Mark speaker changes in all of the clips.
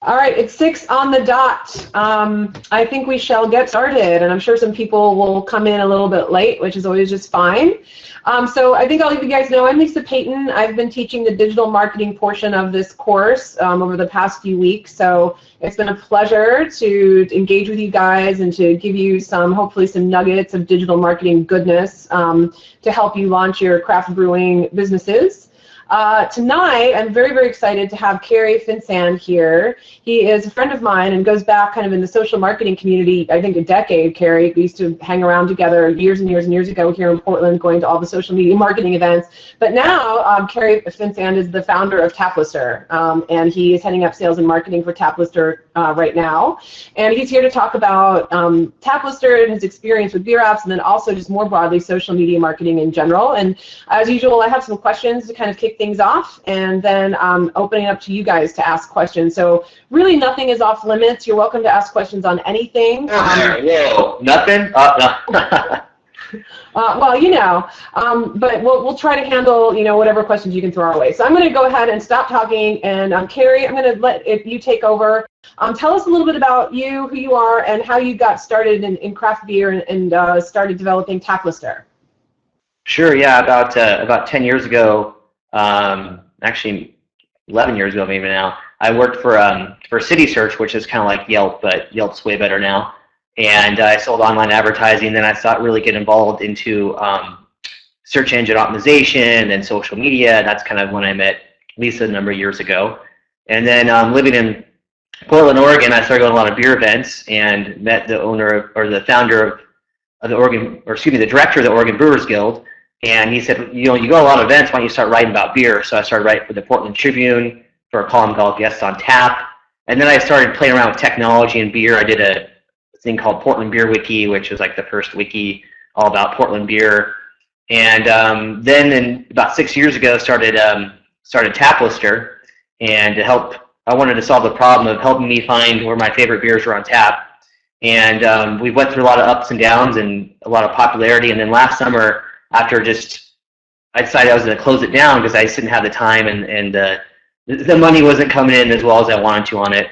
Speaker 1: All right, it's 6 on the dot. I think we shall get started, and I'm sure some people will come in a little bit late, which is always just fine. So I think I'll let you guys know I'm Lisa Peyton. I've been teaching the digital marketing portion of this course over the past few weeks, so it's been a pleasure to engage with you guys and to give you hopefully some nuggets of digital marketing goodness to help you launch your craft brewing businesses. Tonight, I'm very, very excited to have Kerry Finsand here. He is a friend of mine and goes back kind of in the social marketing community, I think a decade, Kerry. We used to hang around together years and years and years ago here in Portland, going to all the social media marketing events. But now, Kerry Finsand is the founder of Taplister, and he is heading up sales and marketing for Taplister right now. And he's here to talk about Taplister and his experience with beer apps, and then also just more broadly social media marketing in general. And as usual, I have some questions to kind of kick things off, and then opening up to you guys to ask questions. So really nothing is off limits. You're welcome to ask questions on anything.
Speaker 2: Whoa, nothing? No.
Speaker 1: Well, you know, but we'll try to handle, whatever questions you can throw our way. So I'm going to go ahead and stop talking, and Kerry, I'm going to let you take over. Tell us a little bit about you, who you are, and how you got started in craft beer and started developing Taplister.
Speaker 2: Sure, yeah, about 10 years ago, actually 11 years ago maybe now, I worked for City Search, which is kind of like Yelp, but Yelp's way better now. And I sold online advertising. Then I thought really get involved into search engine optimization and social media. That's kind of when I met Lisa a number of years ago. And then living in Portland, Oregon, I started going to a lot of beer events and met the owner or the founder of the the director of the Oregon Brewers Guild. And he said, you go to a lot of events, why don't you start writing about beer? So I started writing for the Portland Tribune for a column called Guests on Tap. And then I started playing around with technology and beer. I did a thing called Portland Beer Wiki, which was like the first wiki all about Portland beer. And then about 6 years ago, started Taplister, and I wanted to solve the problem of helping me find where my favorite beers were on tap. And we went through a lot of ups and downs and a lot of popularity. And then last summer, after I decided I was going to close it down because I just didn't have the time and the money wasn't coming in as well as I wanted to on it.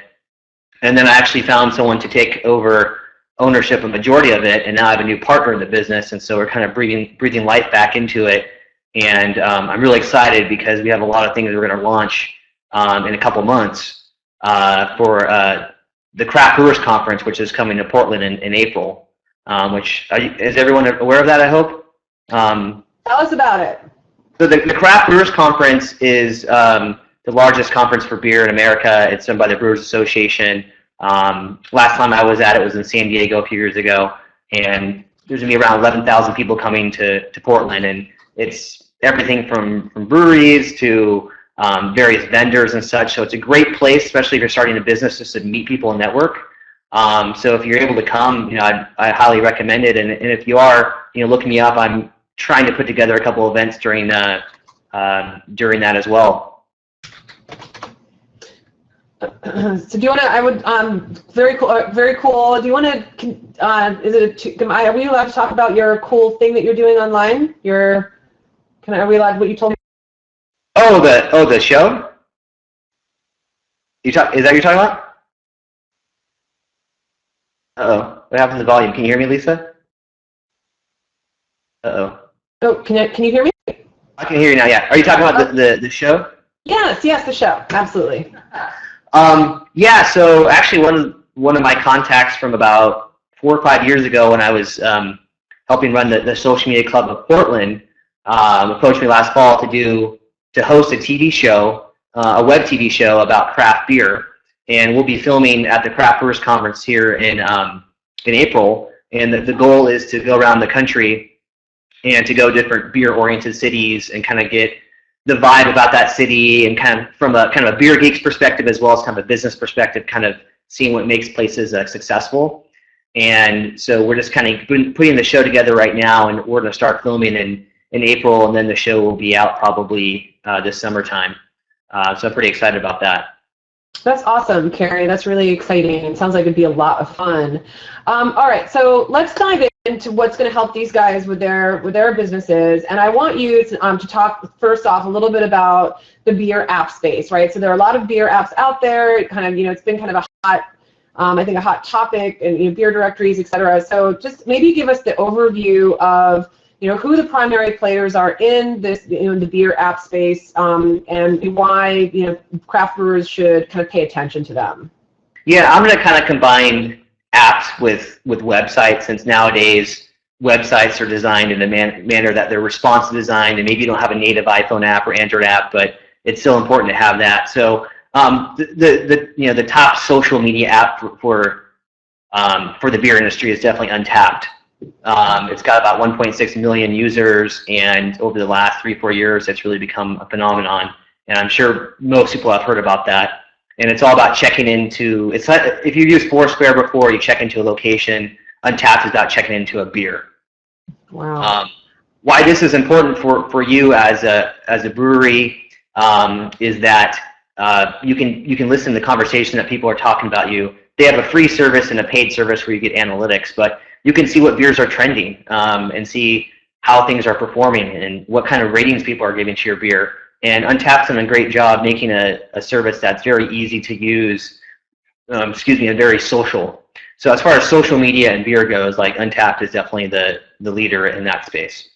Speaker 2: And then I actually found someone to take over ownership, a majority of it, and now I have a new partner in the business, and so we're kind of breathing life back into it. And I'm really excited because we have a lot of things we're going to launch in a couple months for the Craft Brewers Conference, which is coming to Portland in April. Is everyone aware of that, I hope?
Speaker 1: Tell us about it.
Speaker 2: So the Craft Brewers Conference is the largest conference for beer in America. It's done by the Brewers Association. Last time I was at it was in San Diego a few years ago, and there's going to be around 11,000 people coming to Portland, and it's everything from breweries to various vendors and such. So it's a great place, especially if you're starting a business, just to meet people and network. So if you're able to come, I highly recommend it. And if you are, look me up. I'm trying to put together a couple events during that as well.
Speaker 1: So do you want to? Very cool. Very cool. Do you want to? Are we allowed to talk about your cool thing that you're doing online? Are we allowed what you told me?
Speaker 2: The show. Is that what you're talking about? Uh-oh. What happened to the volume? Can you hear me, Lisa? Uh-oh.
Speaker 1: Oh, can you hear me?
Speaker 2: I can hear you now, yeah. Are you talking about the show?
Speaker 1: Yes, the show. Absolutely.
Speaker 2: Yeah, so actually one of my contacts from about 4 or 5 years ago when I was helping run the Social Media Club of Portland approached me last fall to host a TV show, a web TV show about craft beer. And we'll be filming at the Craft Brewers Conference here in April. And the goal is to go around the country and to go different beer-oriented cities and kind of get the vibe about that city, and kind of from a beer geek's perspective as well as kind of a business perspective, kind of seeing what makes places successful. And so we're just kind of putting the show together right now, and we're going to start filming in April, and then the show will be out probably this summertime. So I'm pretty excited about that.
Speaker 1: That's awesome, Kerry. That's really exciting. It sounds like it'd be a lot of fun. All right, so let's dive in. into what's going to help these guys with their businesses. And I want you to talk first off a little bit about the beer app space, right? So there are a lot of beer apps out there. Kind of, it's been kind of a hot, I think, a hot topic, and beer directories, et cetera. So just maybe give us the overview of who the primary players are in this, the beer app space, and why craft brewers should kind of pay attention to them.
Speaker 2: Yeah, I'm going to kind of combine apps with websites, since nowadays websites are designed in a manner that they're responsive designed, and maybe you don't have a native iPhone app or Android app, but it's still important to have that. So the top social media app for the beer industry is definitely Untappd. It's got about 1.6 million users, and over the last 3-4 years, it's really become a phenomenon. And I'm sure most people have heard about that. And it's all about checking into. It's like if you used Foursquare before, you check into a location. Untappd is about checking into a beer.
Speaker 1: Wow.
Speaker 2: Why this is important for you as a brewery is that you can listen to the conversation that people are talking about you. They have a free service and a paid service where you get analytics, but you can see what beers are trending and see how things are performing and what kind of ratings people are giving to your beer. And Untappd's done a great job making a service that's very easy to use, and very social. So as far as social media and beer goes, like Untappd is definitely the leader in that space.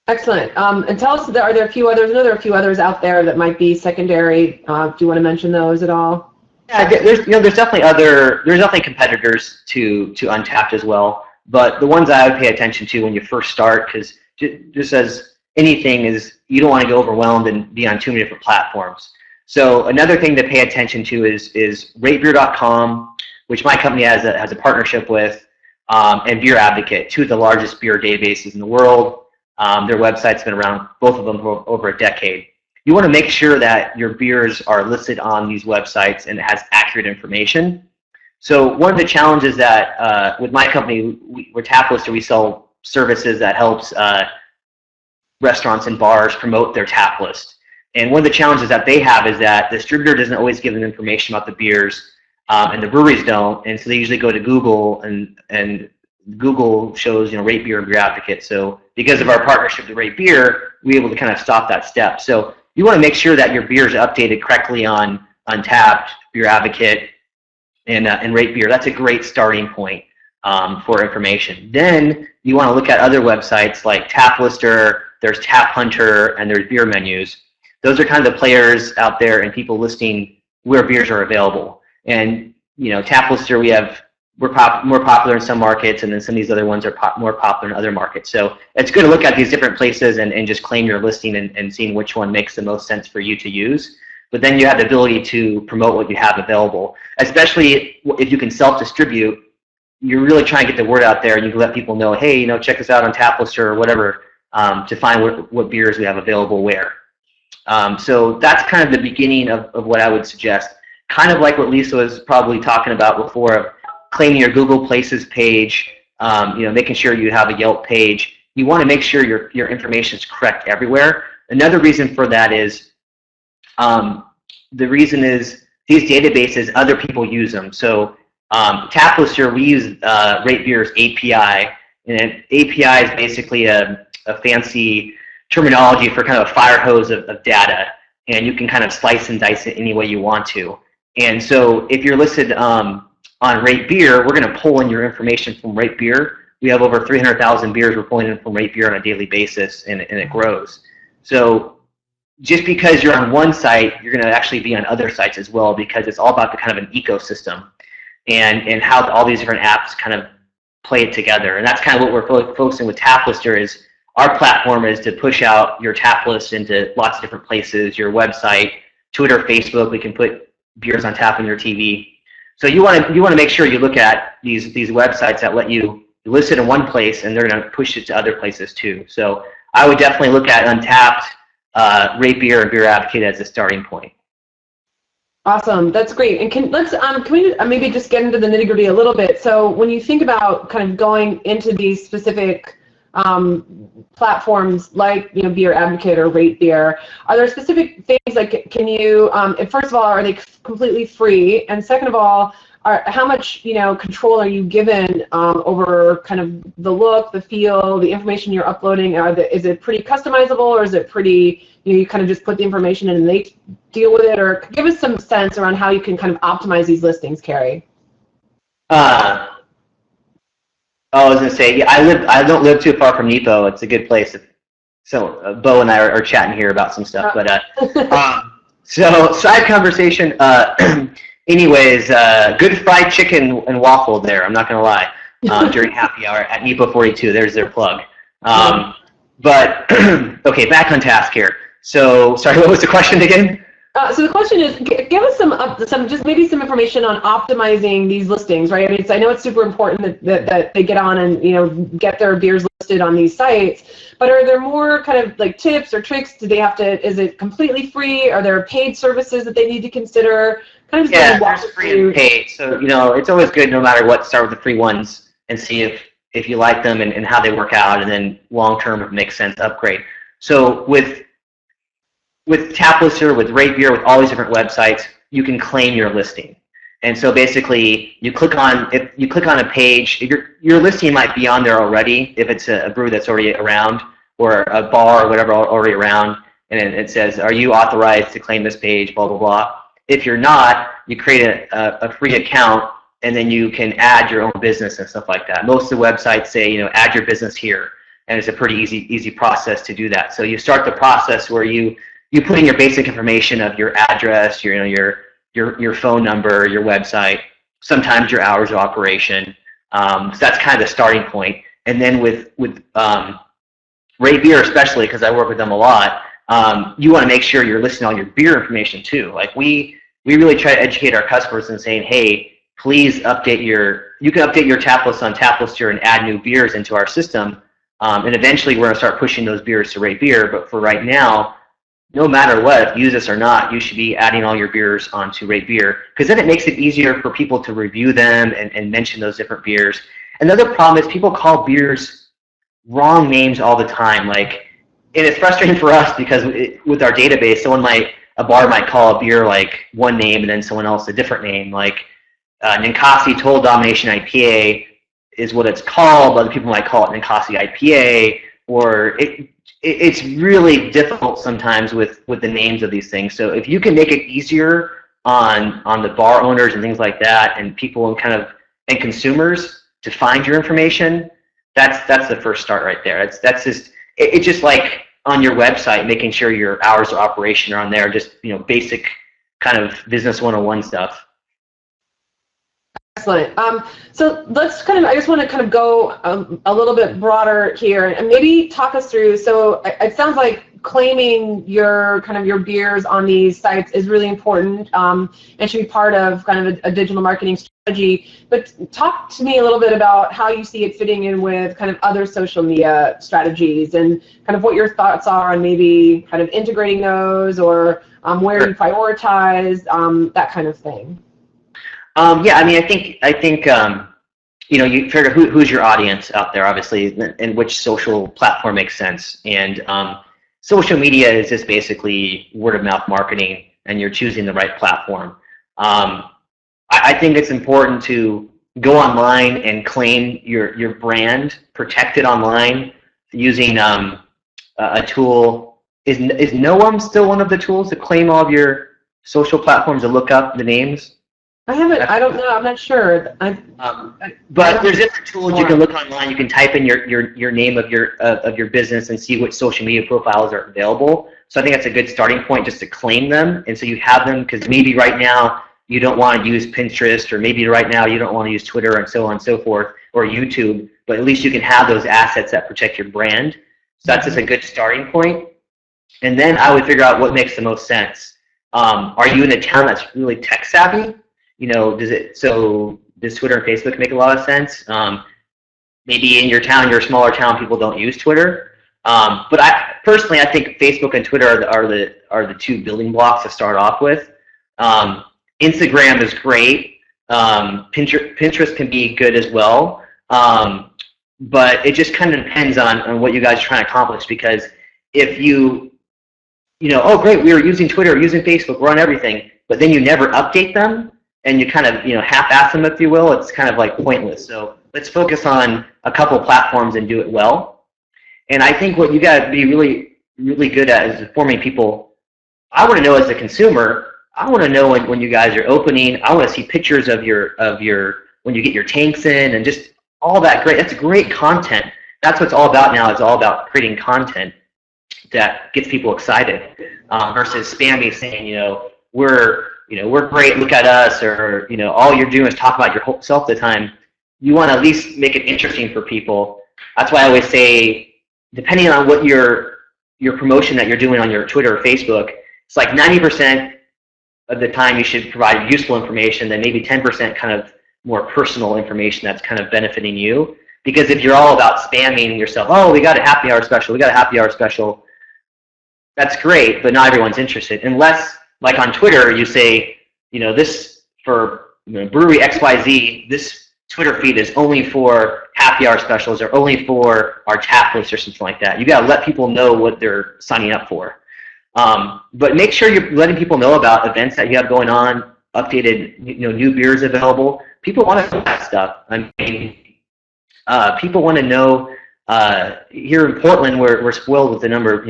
Speaker 1: Excellent. And tell us, are there a few others? I know there are a few others out there that might be secondary. Do you want to mention those at all?
Speaker 2: Yeah, there's definitely competitors to Untappd as well. But the ones I would pay attention to when you first start, because just as anything is, you don't want to get overwhelmed and be on too many different platforms. So another thing to pay attention to is ratebeer.com, which my company has a partnership with, and Beer Advocate, two of the largest beer databases in the world. Their website's been around, both of them, for over a decade. You want to make sure that your beers are listed on these websites and it has accurate information. So one of the challenges that with my company, we're Taplister, we sell services that helps restaurants and bars promote their tap list. And one of the challenges that they have is that the distributor doesn't always give them information about the beers, and the breweries don't, and so they usually go to Google, and Google shows Rate Beer and Beer Advocate. So because of our partnership with Rate Beer, we're able to kind of stop that step. So you want to make sure that your beers are updated correctly on Untappd, Beer Advocate, and Rate Beer. That's a great starting point for information. Then you want to look at other websites like Taplister, there's Tap Hunter, and there's Beer Menus. Those are kind of the players out there and people listing where beers are available. And Taplister, we're more popular in some markets, and then some of these other ones are more popular in other markets. So it's good to look at these different places and just claim your listing and seeing which one makes the most sense for you to use. But then you have the ability to promote what you have available, especially if you can self-distribute. You're really trying to get the word out there, and you can let people know, hey, check us out on Taplister or whatever, to find what beers we have available where. So that's kind of the beginning of what I would suggest. Kind of like what Lisa was probably talking about before, of claiming your Google Places page, making sure you have a Yelp page. You want to make sure your information is correct everywhere. Another reason for that is, these databases, other people use them. So Taplister, we use Rate Beer's API, and an API is basically a fancy terminology for kind of a fire hose of data, and you can kind of slice and dice it any way you want to. And so if you're listed on Rate Beer, we're going to pull in your information from Rate Beer. We have over 300,000 beers we're pulling in from Rate Beer on a daily basis, and it grows. So just because you're on one site, you're going to actually be on other sites as well, because it's all about the kind of an ecosystem and how all these different apps kind of play it together. And that's kind of what we're focusing with Taplister. Is our platform is to push out your tap list into lots of different places, your website, Twitter, Facebook. We can put beers on tap on your TV. So you want to make sure you look at these websites that let you list it in one place, and they're going to push it to other places too. So I would definitely look at Untappd, Rate Beer, and Beer Advocate as a starting point.
Speaker 1: Awesome, that's great. And can we maybe just get into the nitty-gritty a little bit? So when you think about kind of going into these specific platforms like Beer Advocate or Rate Beer, are there specific things like, can you first of all, are they completely free? And second of all, how much control are you given over kind of the look, the feel, the information you're uploading? Is it pretty customizable, or is it pretty you kind of just put the information in and they deal with it? Or give us some sense around how you can kind of optimize these listings, Kerry.
Speaker 2: I was gonna say, yeah, I don't live too far from Nepo. It's a good place. So Bo and I are chatting here about some stuff, but so side conversation. Anyways, good fried chicken and waffle there. I'm not gonna lie. During happy hour at Nepo 42, there's their plug. But okay, back on task here. So sorry, what was the question again?
Speaker 1: So the question is, give us just maybe some information on optimizing these listings, right? I mean, I know it's super important that they get on and get their beers listed on these sites, but are there more kind of like tips or tricks? Do they have to? Is it completely free? Are there paid services that they need to consider? Kind of just
Speaker 2: there's free and paid. So it's always good, no matter what, start with the free ones and see if you like them and how they work out, and then long term, if it makes sense, upgrade. So with Tap Lister, with Rate Beer, with all these different websites, you can claim your listing. And so basically, if you click on a page, your listing might be on there already if it's a brew that's already around, or a bar or whatever already around, and it says, are you authorized to claim this page, blah, blah, blah. If you're not, you create a free account, and then you can add your own business and stuff like that. Most of the websites say, add your business here, and it's a pretty easy process to do that. So you start the process where you put in your basic information of your address, your phone number, your website, sometimes your hours of operation. So that's kind of the starting point. And then with Rate Beer, especially because I work with them a lot, you want to make sure you're listing all your beer information too. Like we really try to educate our customers and saying, hey, please you can update your tap list on Tap Lister and add new beers into our system. And eventually we're going to start pushing those beers to Rate Beer. But for right now, no matter what, if you use this or not, you should be adding all your beers onto Rate Beer, because then it makes it easier for people to review them and mention those different beers. Another problem is people call beers wrong names all the time. And it's frustrating for us because with our database, a bar might call a beer like one name and then someone else a different name. Like Ninkasi Total Domination IPA is what it's called. Other people might call it Ninkasi IPA, or it's really difficult sometimes with the names of these things. So if you can make it easier on the bar owners and things like that, and people and consumers to find your information, that's the first start right there. It's just like on your website, making sure your hours of operation are on there, just basic kind of business 101 stuff.
Speaker 1: Excellent. So let's I just want to go a little bit broader here and maybe talk us through. So it sounds like claiming your beers on these sites is really important and should be part of a digital marketing strategy. But talk to me a little bit about how you see it fitting in with other social media strategies, and what your thoughts are on maybe integrating those, or where you prioritize, that kind of thing.
Speaker 2: Yeah, I mean, I think you figure who's your audience out there, obviously, and which social platform makes sense. And social media is just basically word of mouth marketing, and you're choosing the right platform. I think it's important to go online and claim your brand, protect it online using a tool. Is Noam still one of the tools to claim all of your social platforms and look up the names?
Speaker 1: I don't know. I'm not sure.
Speaker 2: But there's different tools you can look online. You can type in your name of your business and see which social media profiles are available. So I think that's a good starting point, just to claim them. And so you have them, because maybe right now you don't want to use Pinterest, or maybe right now you don't want to use Twitter, and so on and so forth, or YouTube. But at least you can have those assets that protect your brand. So that's just a good starting point. And then I would figure out what makes the most sense. Are you in a town that's really tech savvy? Does Twitter and Facebook make a lot of sense? Maybe in your town, you're a smaller town, people don't use Twitter. But I think Facebook and Twitter are the two building blocks to start off with. Instagram is great. Pinterest can be good as well. But it just kind of depends on what you guys are trying to accomplish. Because if oh great, we were using Twitter, using Facebook, we're on everything, but then you never update them, and you kind of, half-ass them, if you will, it's kind of like pointless. So let's focus on a couple platforms and do it well. And I think what you got to be really, really good at is informing people. I want to know as a consumer, I want to know when you guys are opening. I want to see pictures of your when you get your tanks in, and just all that great. That's great content. That's what it's all about now. It's all about creating content that gets people excited, versus spammy saying, we're great, look at us, or all you're doing is talk about yourself the time. You want to at least make it interesting for people. That's why I always say, depending on what your promotion that you're doing on your Twitter or Facebook, it's like 90% of the time you should provide useful information, then maybe 10% kind of more personal information that's kind of benefiting you. Because if you're all about spamming yourself, oh, we got a happy hour special, we got a happy hour special, that's great, but not everyone's interested. Unless, like on Twitter, you say, this for brewery XYZ, this Twitter feed is only for happy hour specials or only for our tap list or something like that. You got to let people know what they're signing up for. But make sure you're letting people know about events that you have going on, updated, new beers available. People want to know that stuff. I mean, people want to know. Here in Portland, we're spoiled with the number of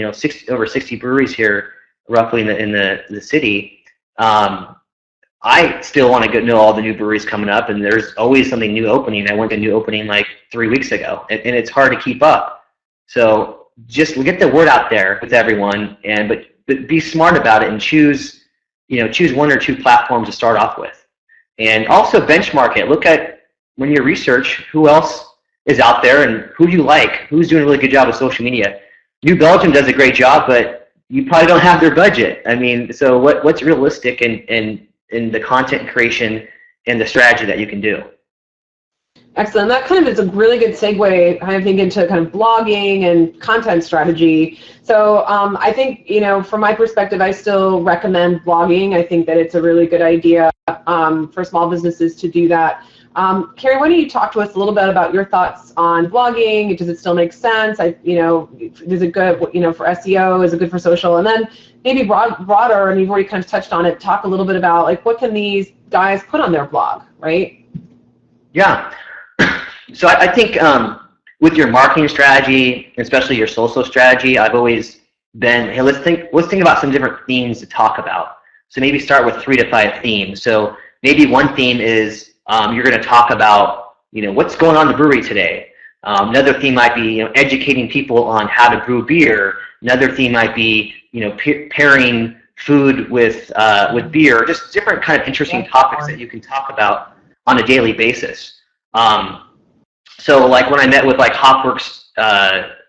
Speaker 2: over 60 breweries here, roughly in the city. I still want to know all the new breweries coming up, and there's always something new opening. I went to a new opening like 3 weeks ago, and it's hard to keep up. So just get the word out there with everyone, but be smart about it and choose one or two platforms to start off with, and also benchmark it. Look at, when you research, who else is out there and who do you like, who's doing a really good job with social media. New Belgium does a great job, but you probably don't have their budget. I mean, so what's realistic in the content creation and the strategy that you can do?
Speaker 1: Excellent. That kind of is a really good segue, I think, into kind of blogging and content strategy. So I think, from my perspective, I still recommend blogging. I think that it's a really good idea for small businesses to do that. Kerry, why don't you talk to us a little bit about your thoughts on blogging? Does it still make sense? Is it good, for SEO? Is it good for social? And then maybe broader, and you've already kind of touched on it, talk a little bit about, like, what can these guys put on their blog, right?
Speaker 2: Yeah. So I think with your marketing strategy, especially your social strategy, I've always been, hey, let's think about some different themes to talk about. So maybe start with 3 to 5 themes. So maybe one theme is you're going to talk about, what's going on in the brewery today. Another theme might be, educating people on how to brew beer. Another theme might be, pairing food with beer. Just different kind of interesting topics that you can talk about on a daily basis. So like when I met with like Hopworks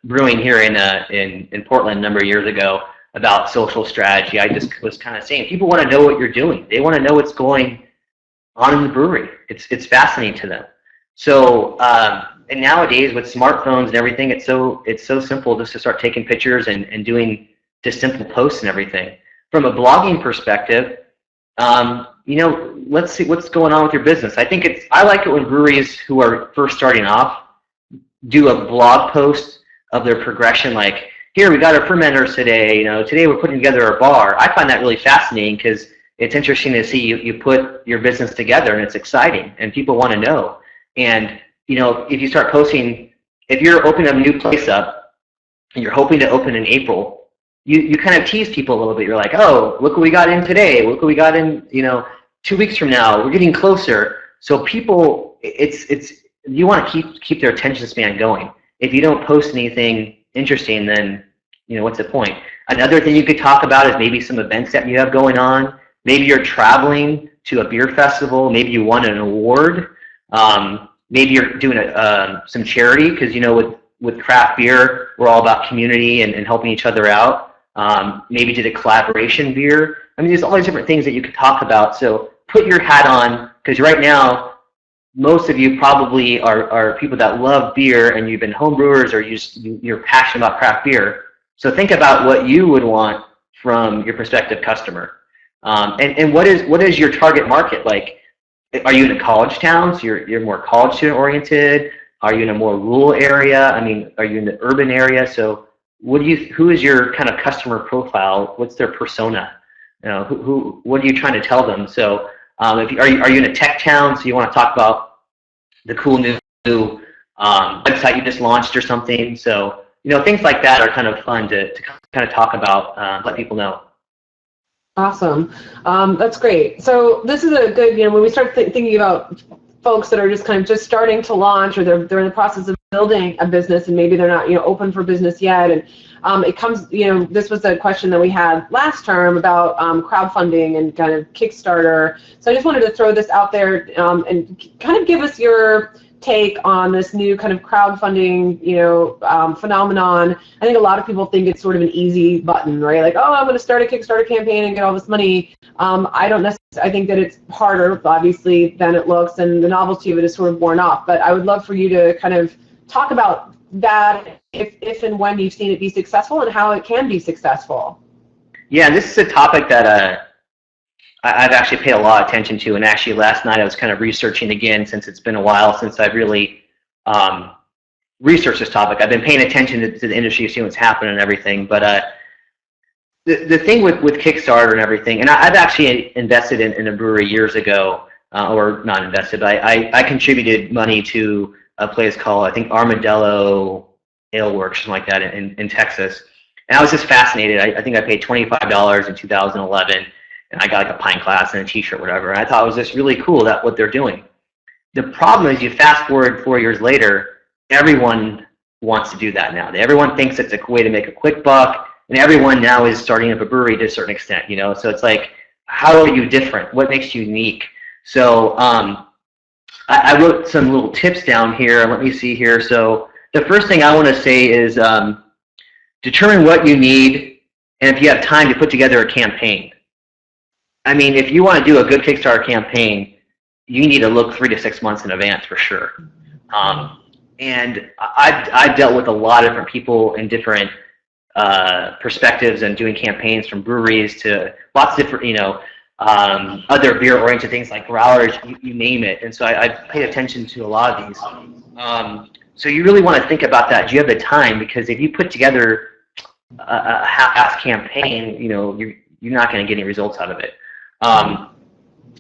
Speaker 2: Brewing here in Portland a number of years ago about social strategy, I just was kind of saying, people want to know what you're doing. They want to know what's going on in the brewery. It's fascinating to them. So and nowadays with smartphones and everything, it's so simple just to start taking pictures and doing just simple posts and everything. From a blogging perspective, let's see what's going on with your business. I like it when breweries who are first starting off do a blog post of their progression, like, here, we got our fermenters today, today we're putting together a bar. I find that really fascinating because it's interesting to see you put your business together, and it's exciting, and people want to know. And, if you start posting, if you're opening a new place up, and you're hoping to open in April, you kind of tease people a little bit. You're like, oh, look what we got in today. Look what we got in, 2 weeks from now. We're getting closer. So people, you want to keep their attention span going. If you don't post anything interesting, then, what's the point? Another thing you could talk about is maybe some events that you have going on. Maybe you're traveling to a beer festival. Maybe you won an award. Maybe you're doing some charity because, with craft beer, we're all about community and helping each other out. Maybe did a collaboration beer. I mean, there's all these different things that you could talk about. So put your hat on, because right now, most of you probably are people that love beer, and you've been home brewers, or you're passionate about craft beer. So think about what you would want from your prospective customer. And what is your target market? Like, are you in a college town, so you're more college student oriented? Are you in a more rural area? I mean, are you in the urban area? So who is your kind of customer profile? What's their persona? What are you trying to tell them? So Are you in a tech town, so you want to talk about the cool new website you just launched or something? So, things like that are kind of fun to kind of talk about, let people know.
Speaker 1: Awesome. That's great. So this is a good, when we start thinking about folks that are just kind of just starting to launch, or they're in the process of building a business, and maybe they're not, open for business yet. And it comes, this was a question that we had last term about crowdfunding and kind of Kickstarter. So I just wanted to throw this out there and kind of give us your take on this new kind of crowdfunding, phenomenon. I think a lot of people think it's sort of an easy button, right? Like, oh, I'm going to start a Kickstarter campaign and get all this money. I don't necessarily. I think that it's harder, obviously, than it looks, and the novelty of it is sort of worn off. But I would love for you to kind of talk about that, if and when you've seen it be successful, and how it can be successful.
Speaker 2: Yeah, this is a topic that I've actually paid a lot of attention to, and actually last night I was kind of researching again, since it's been a while since I've really researched this topic. I've been paying attention to the industry, seeing what's happening and everything, but the thing with Kickstarter and everything, and I've actually invested in a brewery years ago, or not invested, but I contributed money to a place called, I think, Armadillo Ale Works, something like that, in Texas, and I was just fascinated. I think I paid $25 in 2011, and I got like a pint glass and a t-shirt, whatever, and I thought it was just really cool that what they're doing. The problem is, you fast forward 4 years later, everyone wants to do that now. Everyone thinks it's a way to make a quick buck, and everyone now is starting up a brewery to a certain extent, so it's like, how are you different? What makes you unique? So I wrote some little tips down here. Let me see here. So the first thing I want to say is determine what you need, and if you have time, to put together a campaign. I mean, if you want to do a good Kickstarter campaign, you need to look 3 to 6 months in advance for sure. And I've dealt with a lot of different people in different perspectives and doing campaigns, from breweries to lots of different, other beer-oriented things like growlers, you name it. And so I've paid attention to a lot of these. So you really want to think about that. Do you have the time? Because if you put together a half-assed campaign, you're not going to get any results out of it.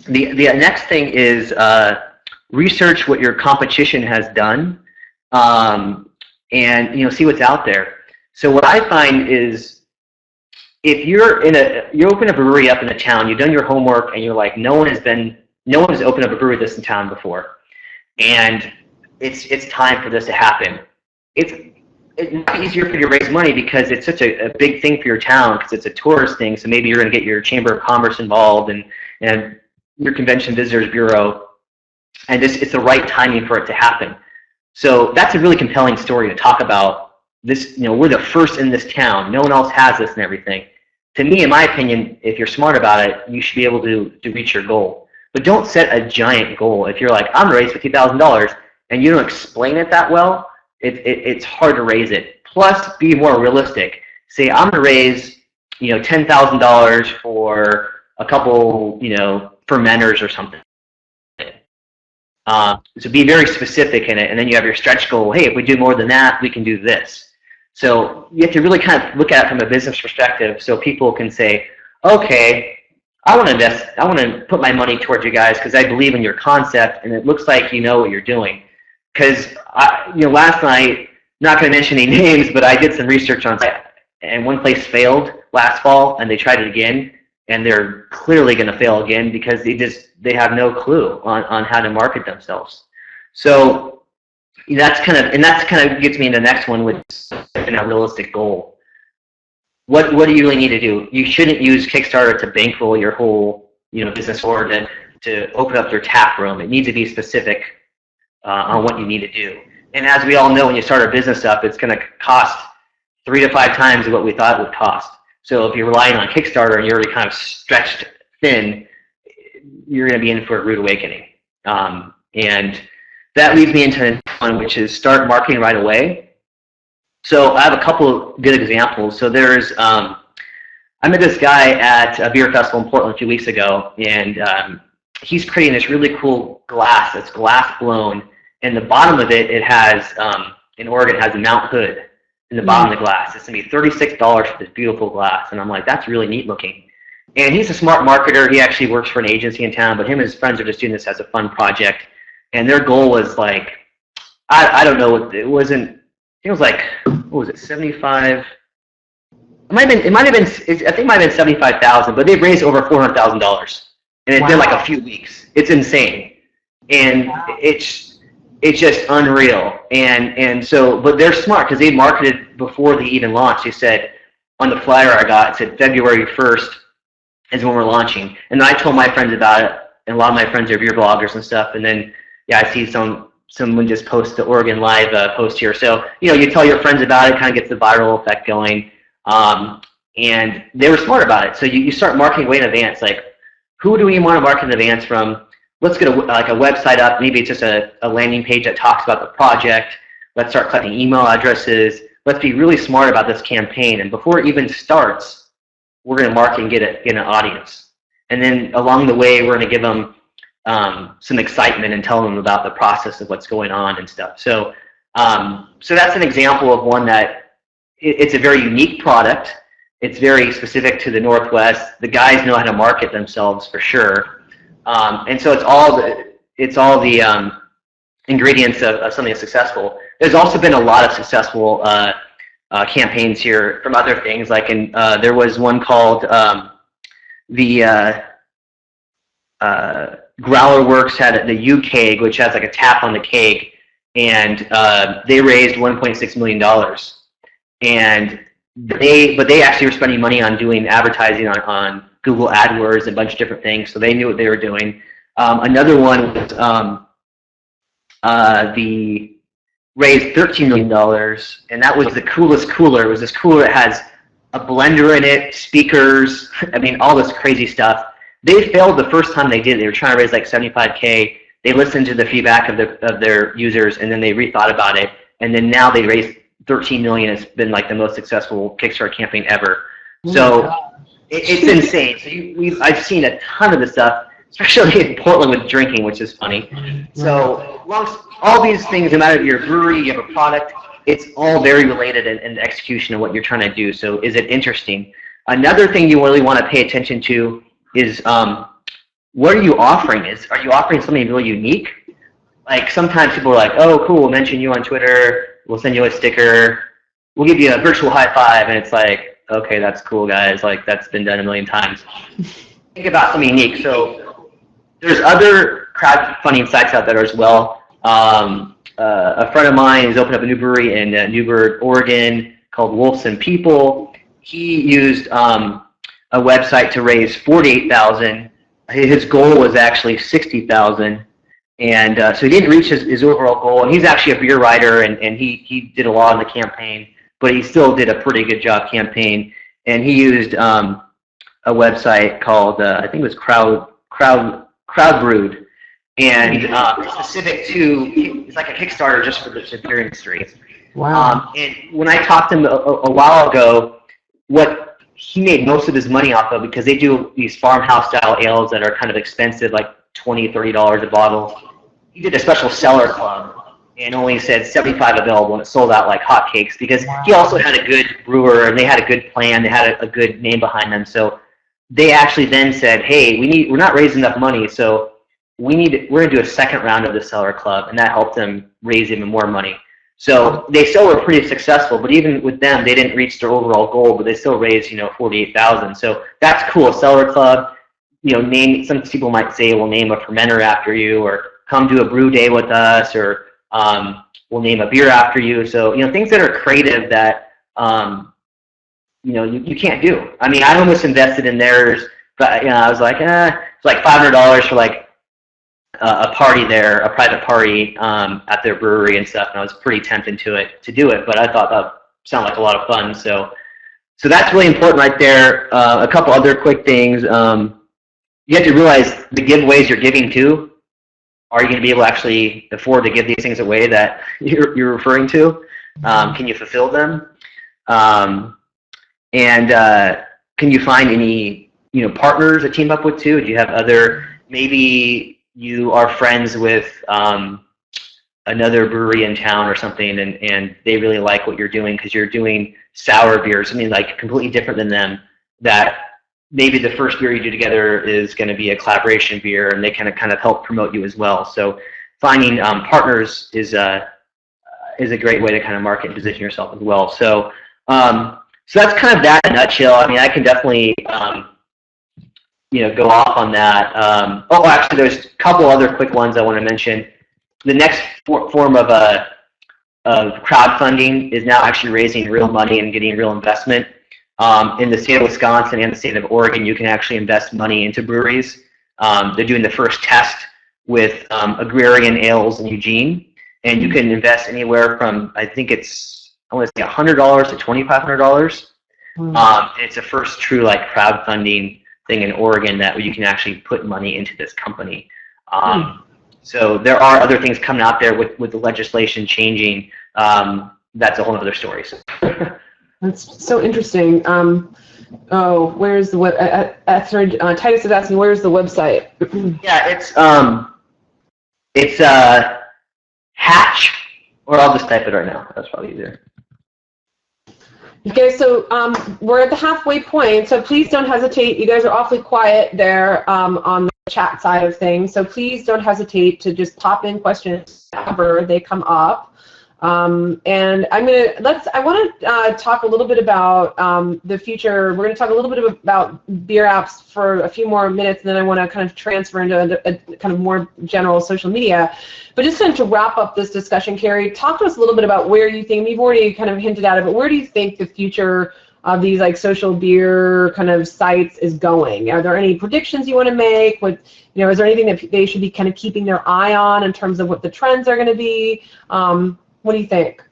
Speaker 2: The next thing is research what your competition has done, and see what's out there. So what I find is, if you open a brewery up in a town, you've done your homework, and you're like, no one has opened up a brewery this in town before, and it's time for this to happen. It's easier for you to raise money because it's such a big thing for your town, because it's a tourist thing. So maybe you're going to get your Chamber of Commerce involved and your Convention Visitors Bureau, and it's the right timing for it to happen. So that's a really compelling story to talk about. This, we're the first in this town. No one else has this and everything. To me, in my opinion, if you're smart about it, you should be able to reach your goal. But don't set a giant goal. If you're like, I'm going to raise $50,000, and you don't explain it that well, it's hard to raise it. Plus, be more realistic. Say, I'm going to raise, $10,000 for a couple, fermenters or something. So be very specific in it, and then you have your stretch goal. Hey, if we do more than that, we can do this. So you have to really kind of look at it from a business perspective, so people can say, okay, I want to invest. I want to put my money towards you guys because I believe in your concept, and it looks like you know what you're doing. Because last night, not going to mention any names, but I did some research on it, and one place failed last fall, and they tried it again, and they're clearly going to fail again because they have no clue on how to market themselves. So that's kind of gets me into the next one with a realistic goal. What do you really need to do? You shouldn't use Kickstarter to bankroll your whole business, or to open up your tap room. It needs to be specific on what you need to do. And as we all know, when you start a business up, it's going to cost 3 to 5 times what we thought it would cost. So if you're relying on Kickstarter and you're already kind of stretched thin, you're going to be in for a rude awakening. And that leads me into the next one, which is start marketing right away. So I have a couple of good examples. So there's, I met this guy at a beer festival in Portland a few weeks ago, and he's creating this really cool glass that's glass blown, and the bottom of it has, in Oregon, it has a Mount Hood in the bottom of the glass. It's going to be $36 for this beautiful glass. And I'm like, that's really neat looking. And he's a smart marketer. He actually works for an agency in town, but him and his friends are just doing this as a fun project. And their goal was like, I don't know, it wasn't, it was like, what was it, 75? I think it might have been 75,000, but they've raised over $400,000. And it's been like a few weeks. It's insane. And it's just unreal. And so, but they're smart because they marketed before they even launched. They said, on the flyer I got, it said February 1st is when we're launching. And then I told my friends about it, and a lot of my friends are beer bloggers and stuff. And then, yeah, I see someone just post the Oregon Live post here. So, you know, you tell your friends about it, kind of gets the viral effect going. And they were smart about it. So you start marketing way in advance. Like, who do we want to market in advance from? Let's get a website up. Maybe it's just a landing page that talks about the project. Let's start collecting email addresses. Let's be really smart about this campaign. And before it even starts, we're going to market and get an audience. And then along the way, we're going to give them some excitement and tell them about the process of what's going on and stuff. So, so that's an example of one that it's a very unique product. It's very specific to the Northwest. The guys know how to market themselves for sure. And so it's all the ingredients of something that's successful. There's also been a lot of successful campaigns here from other things. Like there was one called the Growler Works had the U-Keg, which has like a tap on the keg, and they raised $1.6 million. And they actually were spending money on doing advertising on Google AdWords and a bunch of different things, so they knew what they were doing. Another one was raised $13 million, and that was the coolest cooler. It was this cooler that has a blender in it, speakers, I mean, all this crazy stuff. They failed the first time they did it. They were trying to raise like $75K. They listened to the feedback of their users, and then they rethought about it, and then now they raised $13 million. It's been like the most successful Kickstarter campaign ever. So it's insane. So I've seen a ton of this stuff, especially in Portland with drinking, which is funny. So all these things, no matter if you're a brewery, you have a product, it's all very related in the execution of what you're trying to do. So is it interesting? Another thing you really want to pay attention to is what are you offering? Are you offering something really unique? Like sometimes people are like, oh, cool, we'll mention you on Twitter. We'll send you a sticker. We'll give you a virtual high five. And it's like, okay, that's cool, guys. Like, that's been done a million times. Think about something unique. So there's other crowdfunding sites out there as well. A friend of mine has opened up a new brewery in Newburgh, Oregon called Wolves and People. He used a website to raise $48,000. His goal was actually $60,000. And so he didn't reach his overall goal. And he's actually a beer writer, and he did a lot on the campaign, but he still did a pretty good job campaign. And he used a website called, I think it was Crowd Brewed. And it's specific to, it's like a Kickstarter just for the beer industry.
Speaker 1: Wow.
Speaker 2: And when I talked to him a while ago, what he made most of his money off of, because they do these farmhouse style ales that are kind of expensive, like $20, $30 a bottle. He did a special cellar club and only said 75 available, and it sold out like hotcakes because he also had a good brewer and they had a good plan. They had a good name behind them. So they actually then said, hey, we're not raising enough money, so we're going to do a second round of the cellar club, and that helped them raise even more money. So they still were pretty successful, but even with them, they didn't reach their overall goal, but they still raised, $48,000. So that's cool. Cellar club. Some people might say we'll name a fermenter after you, or come to a brew day with us, or we'll name a beer after you. So, things that are creative that, you can't do. I mean, I almost invested in theirs, but, I was like, it's like $500 for like a party there, a private party at their brewery and stuff. And I was pretty tempted to do it, but I thought that sounded like a lot of fun. So that's really important right there. A couple other quick things. You have to realize the giveaways you're giving to, are you going to be able to actually afford to give these things away that you're referring to? Can you fulfill them? And can you find any partners to team up with too? Do you have maybe you are friends with another brewery in town or something, and they really like what you're doing because you're doing sour beers, something like completely different than them, that maybe the first beer you do together is going to be a collaboration beer, and they kind of help promote you as well. So finding partners is a great way to kind of market and position yourself as well. So so that's kind of that in a nutshell. I mean, I can definitely go off on that. Actually, there's a couple other quick ones I want to mention. The next form of crowdfunding is now actually raising real money and getting real investment. In the state of Wisconsin and the state of Oregon, you can actually invest money into breweries. They're doing the first test with Agrarian Ales in Eugene, and you can invest anywhere from, I think I want to say $100 to $2,500. It's the first true like crowdfunding thing in Oregon that you can actually put money into this company. So there are other things coming out there with the legislation changing. That's a whole other story. So.
Speaker 1: That's so interesting. Where's the web? Titus is asking, where's the website?
Speaker 2: Yeah, it's Hatch, or I'll just type it right now. That's probably easier.
Speaker 1: Okay, so we're at the halfway point, so please don't hesitate. You guys are awfully quiet there on the chat side of things, so please don't hesitate to just pop in questions whenever they come up. And I want to talk a little bit about the future. We're going to talk a little bit about beer apps for a few more minutes, and then I want to kind of transfer into a kind of more general social media. But just kind of to wrap up this discussion, Kerry, talk to us a little bit about where you think, we've already kind of hinted at it, but where do you think the future of these like social beer kind of sites is going? Are there any predictions you want to make? Is there anything that they should be kind of keeping their eye on in terms of what the trends are going to be? What do you think?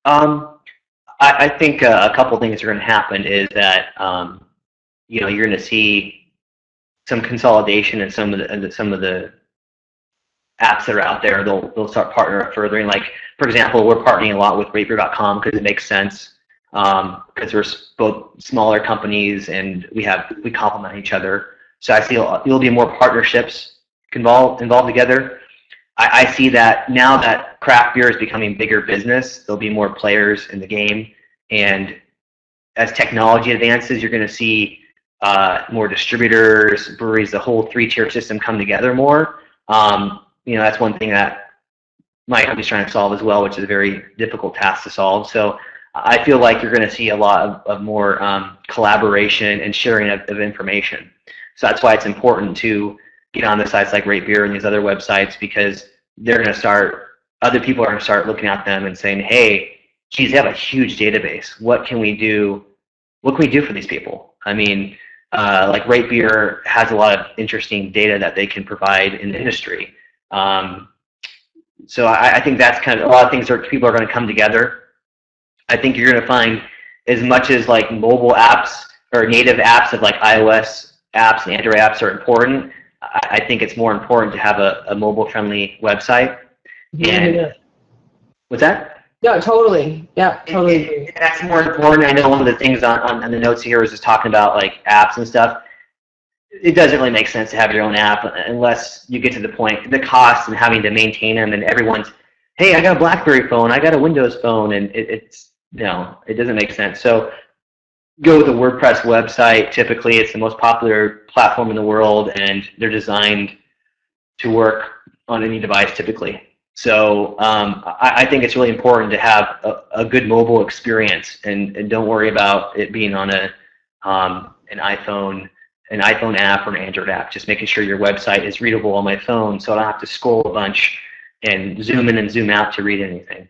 Speaker 2: I think a couple things are going to happen is that you're going to see some consolidation in some of the apps that are out there. They'll start partnering furthering. Like for example, we're partnering a lot with RateBeer.com because it makes sense because we're both smaller companies and we complement each other. So I see there'll be more partnerships involved together. I see that now that craft beer is becoming bigger business, there'll be more players in the game, and as technology advances, you're going to see more distributors, breweries, the whole three-tier system come together more. That's one thing that my company's trying to solve as well, which is a very difficult task to solve. So I feel like you're going to see a lot of more collaboration and sharing of information. So that's why it's important to get on the sites like Rate Beer and these other websites, because other people are going to start looking at them and saying, hey, geez, they have a huge database. What can we do for these people? I mean, like Rate Beer has a lot of interesting data that they can provide in the industry. So I think that's kind of a lot of things people are going to come together. I think you're going to find as much as like mobile apps or native apps of like iOS apps and Android apps are important. I think it's more important to have a mobile-friendly website.
Speaker 1: Yeah.
Speaker 2: What's that?
Speaker 1: No, totally. Yeah, totally.
Speaker 2: That's more important. I know one of the things on the notes here is just talking about like apps and stuff. It doesn't really make sense to have your own app unless you get to the point, the cost and having to maintain them, and everyone's, hey, I got a BlackBerry phone, I got a Windows phone, and it doesn't make sense. So go with a WordPress website. Typically, it's the most popular platform in the world, and they're designed to work on any device typically. So I think it's really important to have a good mobile experience, and don't worry about it being on an iPhone app or an Android app. Just making sure your website is readable on my phone, so I don't have to scroll a bunch and zoom in and zoom out to read anything.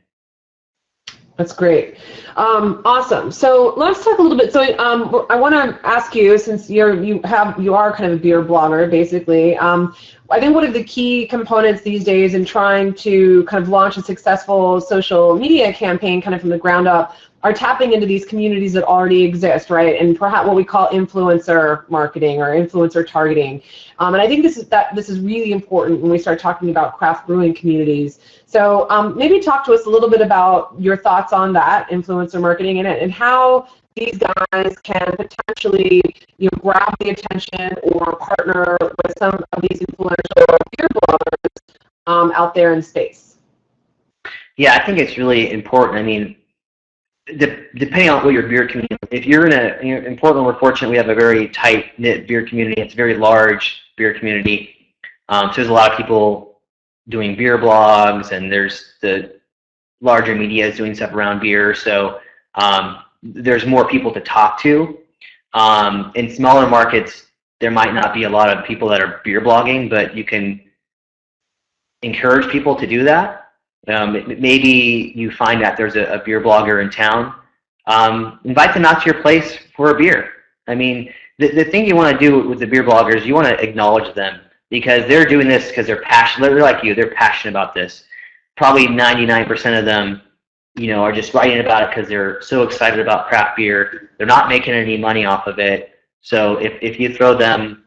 Speaker 1: That's great. Awesome. So let's talk a little bit. So I want to ask you, since you are kind of a beer blogger, basically. I think one of the key components these days in trying to kind of launch a successful social media campaign, kind of from the ground up, are tapping into these communities that already exist, right? And perhaps what we call influencer marketing or influencer targeting. And I think this is really important when we start talking about craft brewing communities. So maybe talk to us a little bit about your thoughts on that, influencer marketing, and how these guys can potentially grab the attention or partner with some of these influential beer bloggers out there in space.
Speaker 2: Yeah, I think it's really important. I mean, depending on what your beer community, if you're in Portland, we're fortunate we have a very tight-knit beer community. It's a very large beer community. So there's a lot of people doing beer blogs, and there's the larger media is doing stuff around beer. So there's more people to talk to. In smaller markets, there might not be a lot of people that are beer blogging, but you can encourage people to do that. Maybe you find that there's a beer blogger in town. Invite them out to your place for a beer. I mean, the thing you want to do with the beer bloggers, you want to acknowledge them because they're doing this because they're passionate. They're like you. They're passionate about this. Probably 99% of them, are just writing about it because they're so excited about craft beer. They're not making any money off of it. So if you throw them,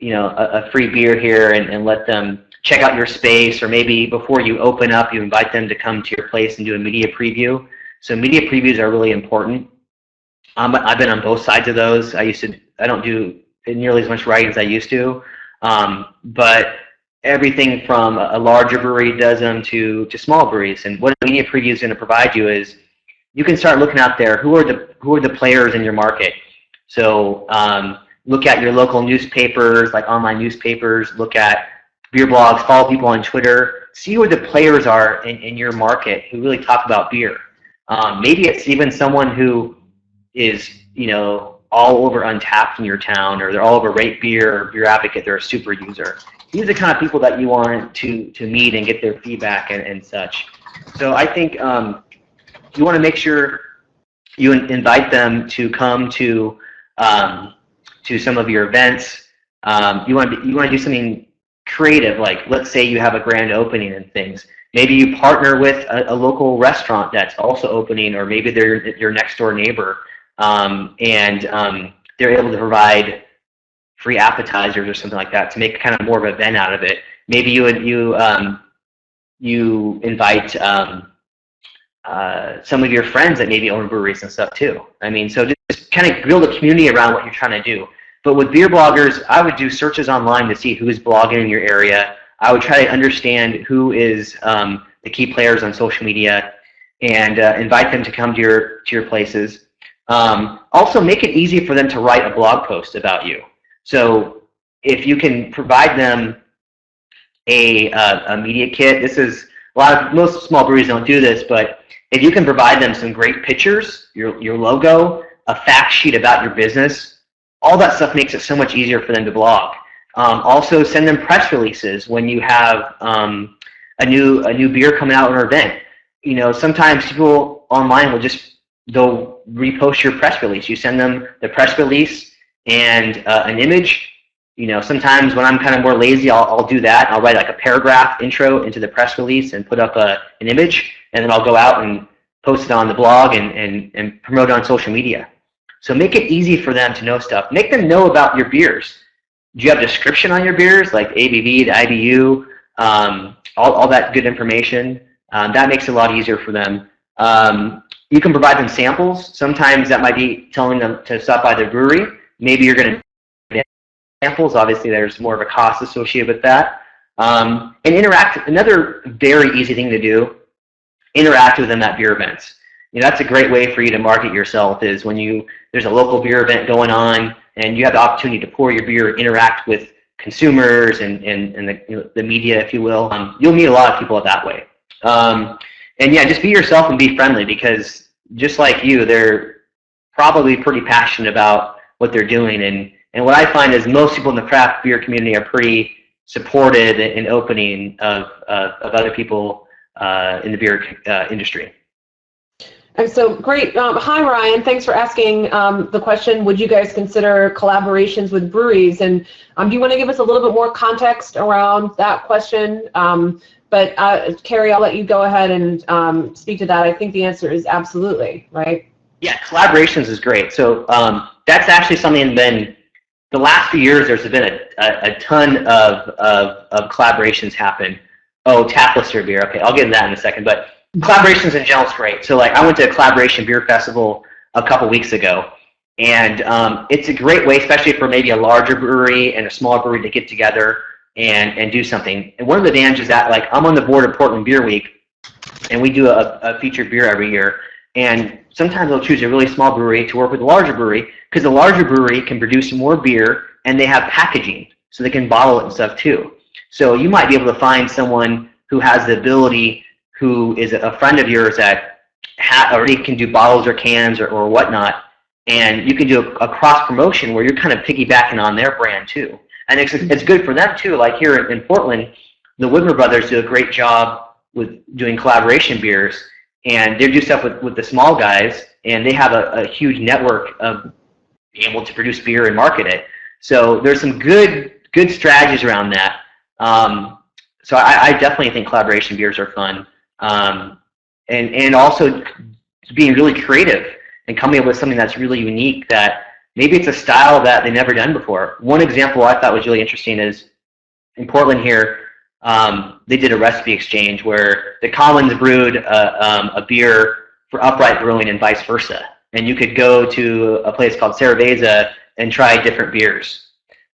Speaker 2: a free beer here and let them check out your space, or maybe before you open up, you invite them to come to your place and do a media preview. So media previews are really important. I've been on both sides of those. I don't do nearly as much writing as I used to, but everything from a larger brewery does them to small breweries. And what a media preview is going to provide you is you can start looking out there. Who are the players in your market? So look at your local newspapers, like online newspapers. Look at beer blogs. Follow people on Twitter. See who the players are in your market who really talk about beer. Maybe it's even someone who is all over Untapped in your town, or they're all over Rate Beer or Beer Advocate. They're a super user. These are the kind of people that you want to meet and get their feedback and such. So I think you want to make sure you invite them to come to some of your events. You want to do something creative, like let's say you have a grand opening and things. Maybe you partner with a local restaurant that's also opening, or maybe they're your next door neighbor, and they're able to provide free appetizers or something like that to make kind of more of an event out of it. Maybe you invite some of your friends that maybe own breweries and stuff too. I mean, so just kind of build a community around what you're trying to do. But with beer bloggers, I would do searches online to see who is blogging in your area. I would try to understand who is the key players on social media, and invite them to come to your places. Also, make it easy for them to write a blog post about you. So if you can provide them a media kit, most small breweries don't do this, but if you can provide them some great pictures, your logo, a fact sheet about your business, all that stuff makes it so much easier for them to blog. Also, send them press releases when you have a new beer coming out or an event. Sometimes people online they'll repost your press release. You send them the press release and an image. Sometimes when I'm kind of more lazy, I'll do that. I'll write like a paragraph intro into the press release and put up an image, and then I'll go out and post it on the blog and promote it on social media. So make it easy for them to know stuff. Make them know about your beers. Do you have a description on your beers, like ABV, the IBU, all that good information? That makes it a lot easier for them. You can provide them samples. Sometimes that might be telling them to stop by the brewery. Maybe you're going to get samples. Obviously, there's more of a cost associated with that. And interact. Another very easy thing to do, interact with them at beer events. That's a great way for you to market yourself, is when there's a local beer event going on and you have the opportunity to pour your beer, interact with consumers and the media, if you will. You'll meet a lot of people that way. And yeah, just be yourself and be friendly, because just like you, they're probably pretty passionate about what they're doing. And what I find is most people in the craft beer community are pretty supportive and opening of other people in the beer industry.
Speaker 1: And so great. Hi, Ryan. Thanks for asking the question. Would you guys consider collaborations with breweries? And do you want to give us a little bit more context around that question? But Kerry, I'll let you go ahead and speak to that. I think the answer is absolutely, right?
Speaker 2: Yeah, collaborations is great. So that's actually something the last few years there's been a ton of collaborations happen. Oh, tap lister beer. Okay, I'll get into that in a second. But collaborations in general is great. So like I went to a collaboration beer festival a couple weeks ago, and it's a great way, especially for maybe a larger brewery and a small brewery, to get together and do something. And one of the advantages that, like, I'm on the board of Portland Beer Week, and we do a featured beer every year. And sometimes they'll choose a really small brewery to work with a larger brewery because the larger brewery can produce more beer and they have packaging, so they can bottle it and stuff too. So you might be able to find someone who has the ability, who is a friend of yours that already can do bottles or cans or whatnot, and you can do a cross promotion where you're kind of piggybacking on their brand too. And it's good for them too. Like here in Portland, the Widmer brothers do a great job with doing collaboration beers, and they do stuff with the small guys, and they have a huge network of being able to produce beer and market it. So there's some good strategies around that. So I definitely think collaboration beers are fun. And also being really creative and coming up with something that's really unique, that maybe it's a style that they've never done before. One example I thought was really interesting is in Portland here, they did a recipe exchange where the Commons brewed a beer for Upright Brewing and vice versa. And you could go to a place called Cerveza and try different beers.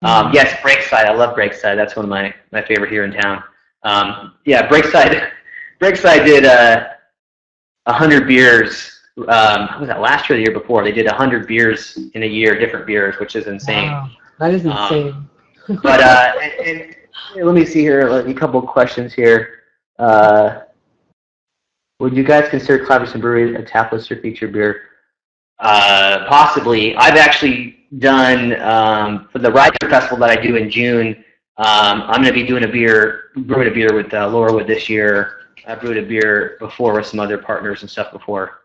Speaker 2: Yes, Breakside. I love Breakside. That's one of my favorite here in town. Yeah, Breakside did 100 beers. What was that, last year or the year before? They did 100 beers in a year, different beers, which is insane.
Speaker 1: Wow, that is insane.
Speaker 2: But and let me see here, a couple of questions here. Would you guys consider Collaboration Brewery a tapless or featured beer? Possibly. I've actually done, for the Rider Festival that I do in June, I'm going to be brewing a beer with Laurelwood this year. I brewed a beer before with some other partners and stuff before.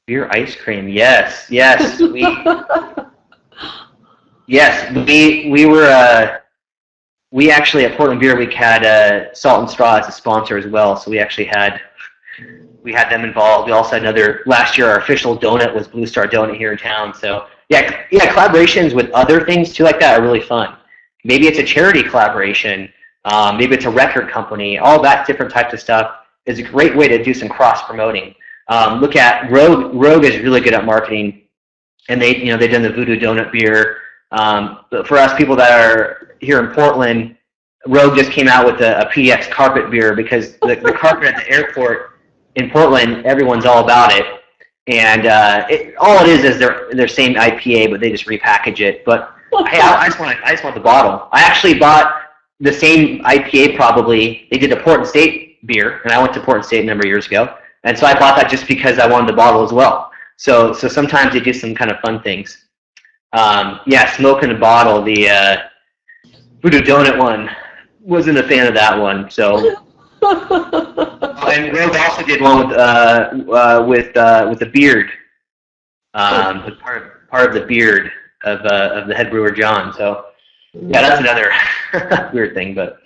Speaker 2: Beer ice cream, yes. We actually at Portland Beer Week had Salt and Straw as a sponsor as well, so we had them involved. We also had last year our official donut was Blue Star Donut here in town. So yeah, collaborations with other things too like that are really fun. Maybe it's a charity collaboration, maybe it's a record company. All that different types of stuff is a great way to do some cross promoting. Look at Rogue. Rogue is really good at marketing, and they've done the Voodoo Donut beer. But for us people that are here in Portland, Rogue just came out with a PDX carpet beer because the carpet at the airport in Portland, everyone's all about it. And all it is their same IPA, but they just repackage it. But hey, I just want the bottle. I actually bought the same IPA probably. They did a Portland State beer, and I went to Portland State a number of years ago. And so I bought that just because I wanted the bottle as well. So sometimes they do some kind of fun things. Yeah, smoke in a bottle. The Voodoo Donut one, wasn't a fan of that one. So, and Rogue also did one with the beard, with part of the beard of the head brewer John. So yeah, that's another weird thing, but.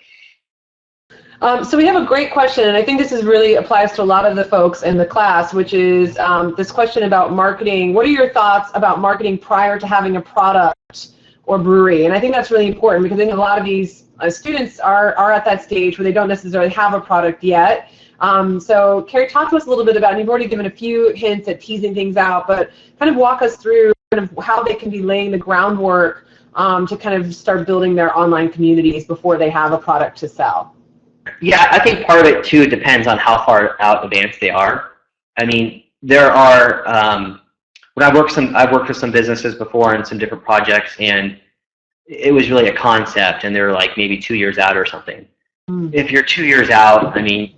Speaker 1: So we have a great question, and I think this really applies to a lot of the folks in the class, which is this question about marketing. What are your thoughts about marketing prior to having a product or brewery? And I think that's really important because I think a lot of these students are at that stage where they don't necessarily have a product yet. So Kerry, talk to us a little bit about, and you've already given a few hints at teasing things out, but kind of walk us through kind of how they can be laying the groundwork to kind of start building their online communities before they have a product to sell.
Speaker 2: Yeah, I think part of it too depends on how far out advanced they are. I mean, there are when I've worked with some businesses before and some different projects, and it was really a concept, and they're like maybe 2 years out or something. If you're 2 years out, I mean,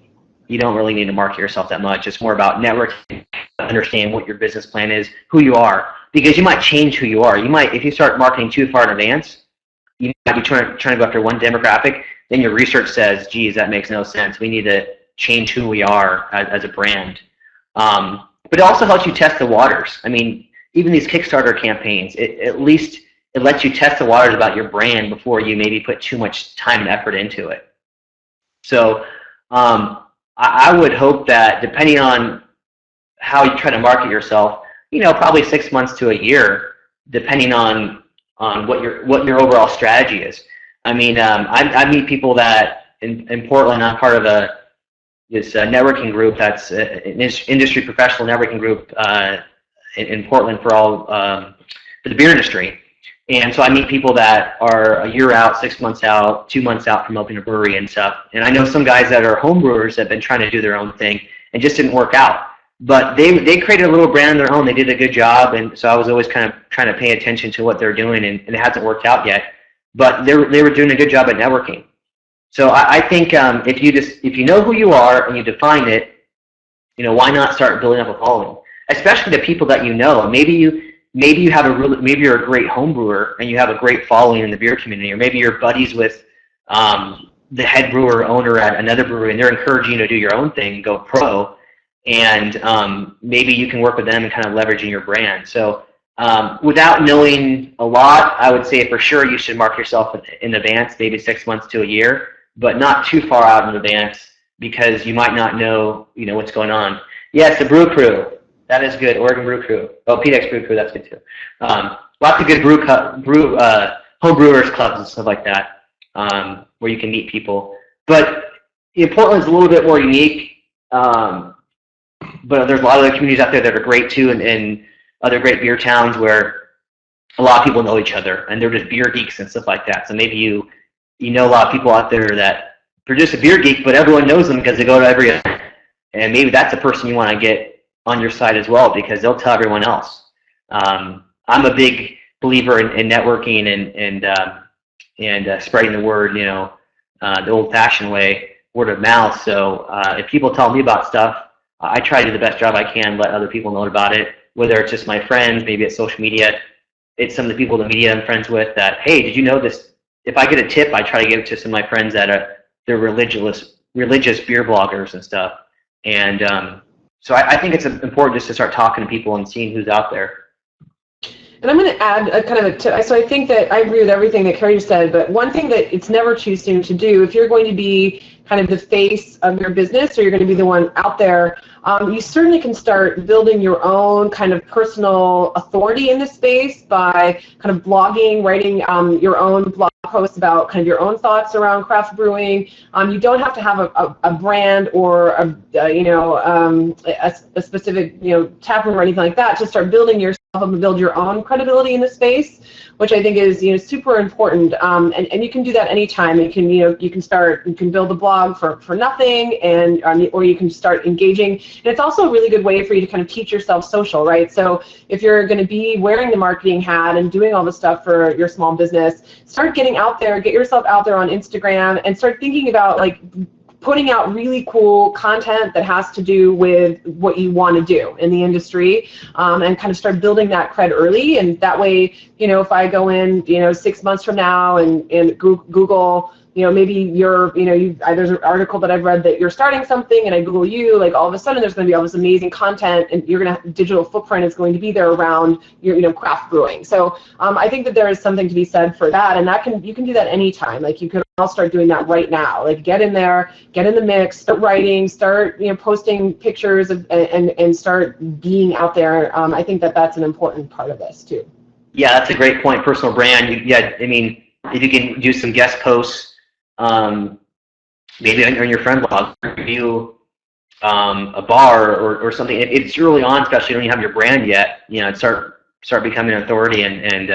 Speaker 2: you don't really need to market yourself that much. It's more about networking, understand what your business plan is, who you are, because you might change who you are. You might, if you start marketing too far in advance, you might be trying to go after one demographic. Then your research says, geez, that makes no sense. We need to change who we are as a brand. But it also helps you test the waters. I mean, even these Kickstarter campaigns, at least it lets you test the waters about your brand before you maybe put too much time and effort into it. So I would hope that depending on how you try to market yourself, probably 6 months to a year, depending on what your overall strategy is. I mean, I meet people that in Portland. I'm part of this networking group that's an industry professional networking group in Portland for the beer industry. And so I meet people that are a year out, 6 months out, 2 months out from opening a brewery and stuff. And I know some guys that are home brewers that have been trying to do their own thing and just didn't work out. But they created a little brand of their own. They did a good job, and so I was always kind of trying to pay attention to what they're doing, and it hasn't worked out yet. But they were doing a good job at networking. So I think if you know who you are and you define it, why not start building up a following, especially the people that you know. Maybe you're a great home brewer and you have a great following in the beer community, or maybe you're buddies with the head brewer owner at another brewery, and they're encouraging you to do your own thing, go pro. And maybe you can work with them and kind of leveraging your brand. So without knowing a lot, I would say for sure you should mark yourself in advance, maybe 6 months to a year, but not too far out in advance, because you might not know, what's going on. Yes, the Brew Crew, that is good. Oregon Brew Crew. Oh, PDX Brew Crew, that's good too. Lots of good home brewers clubs and stuff like that, where you can meet people. But Portland's a little bit more unique. But there's a lot of other communities out there that are great too, and other great beer towns where a lot of people know each other, and they're just beer geeks and stuff like that. So maybe you know a lot of people out there that produce a beer geek, but everyone knows them because they go to every event. And maybe that's a person you want to get on your side as well, because they'll tell everyone else. I'm a big believer in networking and spreading the word, the old-fashioned way, word of mouth. So if people tell me about stuff, I try to do the best job I can, let other people know about it, whether it's just my friends, maybe it's social media. It's some of the people in the media I'm friends with that, hey, did you know this? If I get a tip, I try to give it to some of my friends that they're religious beer bloggers and stuff. And so I think it's important just to start talking to people and seeing who's out there.
Speaker 1: And I'm going to add a kind of a tip. So I think that I agree with everything that Kerry just said, but one thing that it's never too soon to do, if you're going to be kind of the face of your business, or you're going to be the one out there, you certainly can start building your own kind of personal authority in this space by kind of blogging, writing your own blog posts about kind of your own thoughts around craft brewing. You don't have to have a brand or a specific tap room or anything like that to start building yourself up and build your own credibility in the space, which I think is super important. And you can do that anytime. You can you can build a blog for nothing, or you can start engaging. And it's also a really good way for you to kind of teach yourself social, right? So if you're going to be wearing the marketing hat and doing all the stuff for your small business, start getting out there, get yourself out there on Instagram, and start thinking about like putting out really cool content that has to do with what you want to do in the industry, and kind of start building that cred early. And that way, if I go in, 6 months from now and Google, maybe there's an article that I've read that you're starting something, and I Google you, like all of a sudden there's going to be all this amazing content, and you're going to have digital footprint is going to be there around your craft brewing. So I think that there is something to be said for that, and you can do that anytime. Like you could all start doing that right now. Like get in there, get in the mix, start writing, start posting pictures and start being out there. I think that that's an important part of this too.
Speaker 2: Yeah, that's a great point. Personal brand. I mean, if you can do some guest posts. Maybe on your friend blog, review a bar or something. It's early on, especially when you have your brand yet. Start becoming an authority, and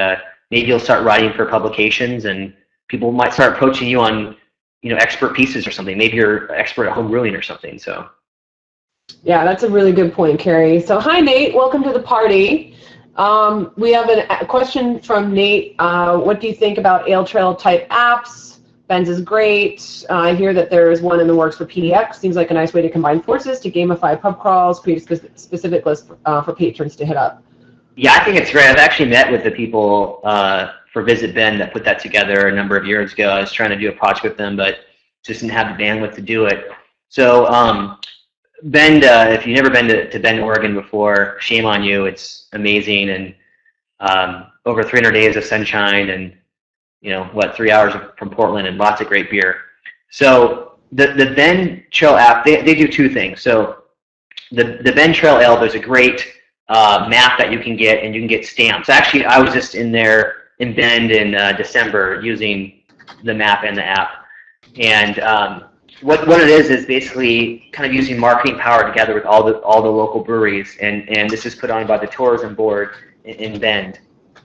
Speaker 2: maybe you'll start writing for publications, and people might start approaching you on expert pieces or something. Maybe you're an expert at home brewing or something. So
Speaker 1: yeah, that's a really good point, Kerry. So hi Nate, welcome to the party. We have a question from Nate. What do you think about Ale Trail type apps? Ben's is great. I hear that there is one in the works for PDX. Seems like a nice way to combine forces to gamify pub crawls, create a specific list for patrons to hit up.
Speaker 2: Yeah, I think it's great. I've actually met with the people for Visit Ben that put that together a number of years ago. I was trying to do a project with them, but just didn't have the bandwidth to do it. So Bend, if you've never been to Bend, Oregon before, shame on you. It's amazing, and over 300 days of sunshine, and 3 hours from Portland, and lots of great beer. So the Bend Trail app, they do two things. So the Bend Trail Ale, there's a great map that you can get, and you can get stamps. Actually, I was just in there in Bend in December using the map and the app. And what it is basically kind of using marketing power together with all the local breweries. And this is put on by the tourism board in Bend.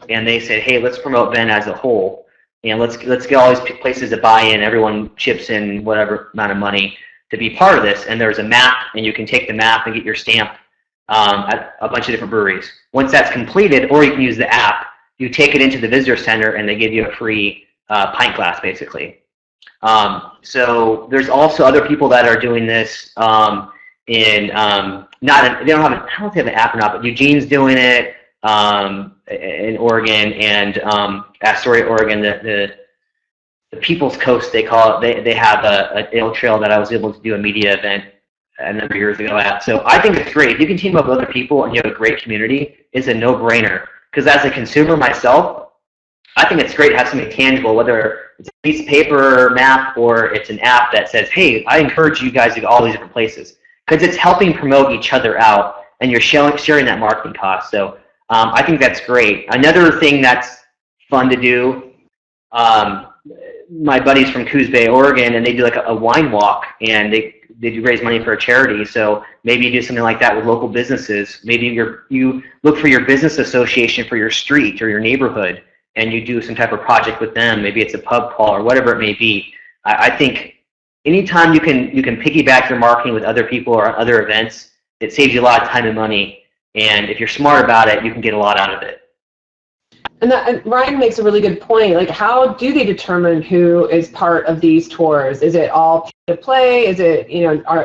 Speaker 2: And they said, hey, let's promote Bend as a whole. And let's get all these places to buy in. Everyone chips in whatever amount of money to be part of this. And there's a map, and you can take the map and get your stamp at a bunch of different breweries. Once that's completed, or you can use the app, you take it into the visitor center and they give you a free pint glass, basically. So there's also other people that are doing this they don't have I don't know if they have an app or not, but Eugene's doing it in Oregon, and Astoria, Oregon, the People's Coast, they call it. They have a ale trail that I was able to do a media event a number of years ago at. So I think it's great. If you can team up with other people and you have a great community, it's a no-brainer. Because as a consumer myself, I think it's great to have something tangible, whether it's a piece of paper or map or it's an app that says, hey, I encourage you guys to go all these different places. Because it's helping promote each other out, and you're sharing that marketing cost. So I think that's great. Another thing that's fun to do, my buddies from Coos Bay, Oregon, and they do like a wine walk, and they do raise money for a charity. So maybe you do something like that with local businesses. Maybe you look for your business association for your street or your neighborhood, and you do some type of project with them. Maybe it's a pub crawl or whatever it may be. I think anytime you can piggyback your marketing with other people or other events, it saves you a lot of time and money. And if you're smart about it, you can get a lot out of it.
Speaker 1: And Ryan makes a really good point. Like, how do they determine who is part of these tours? Is it all pay to play? Is it,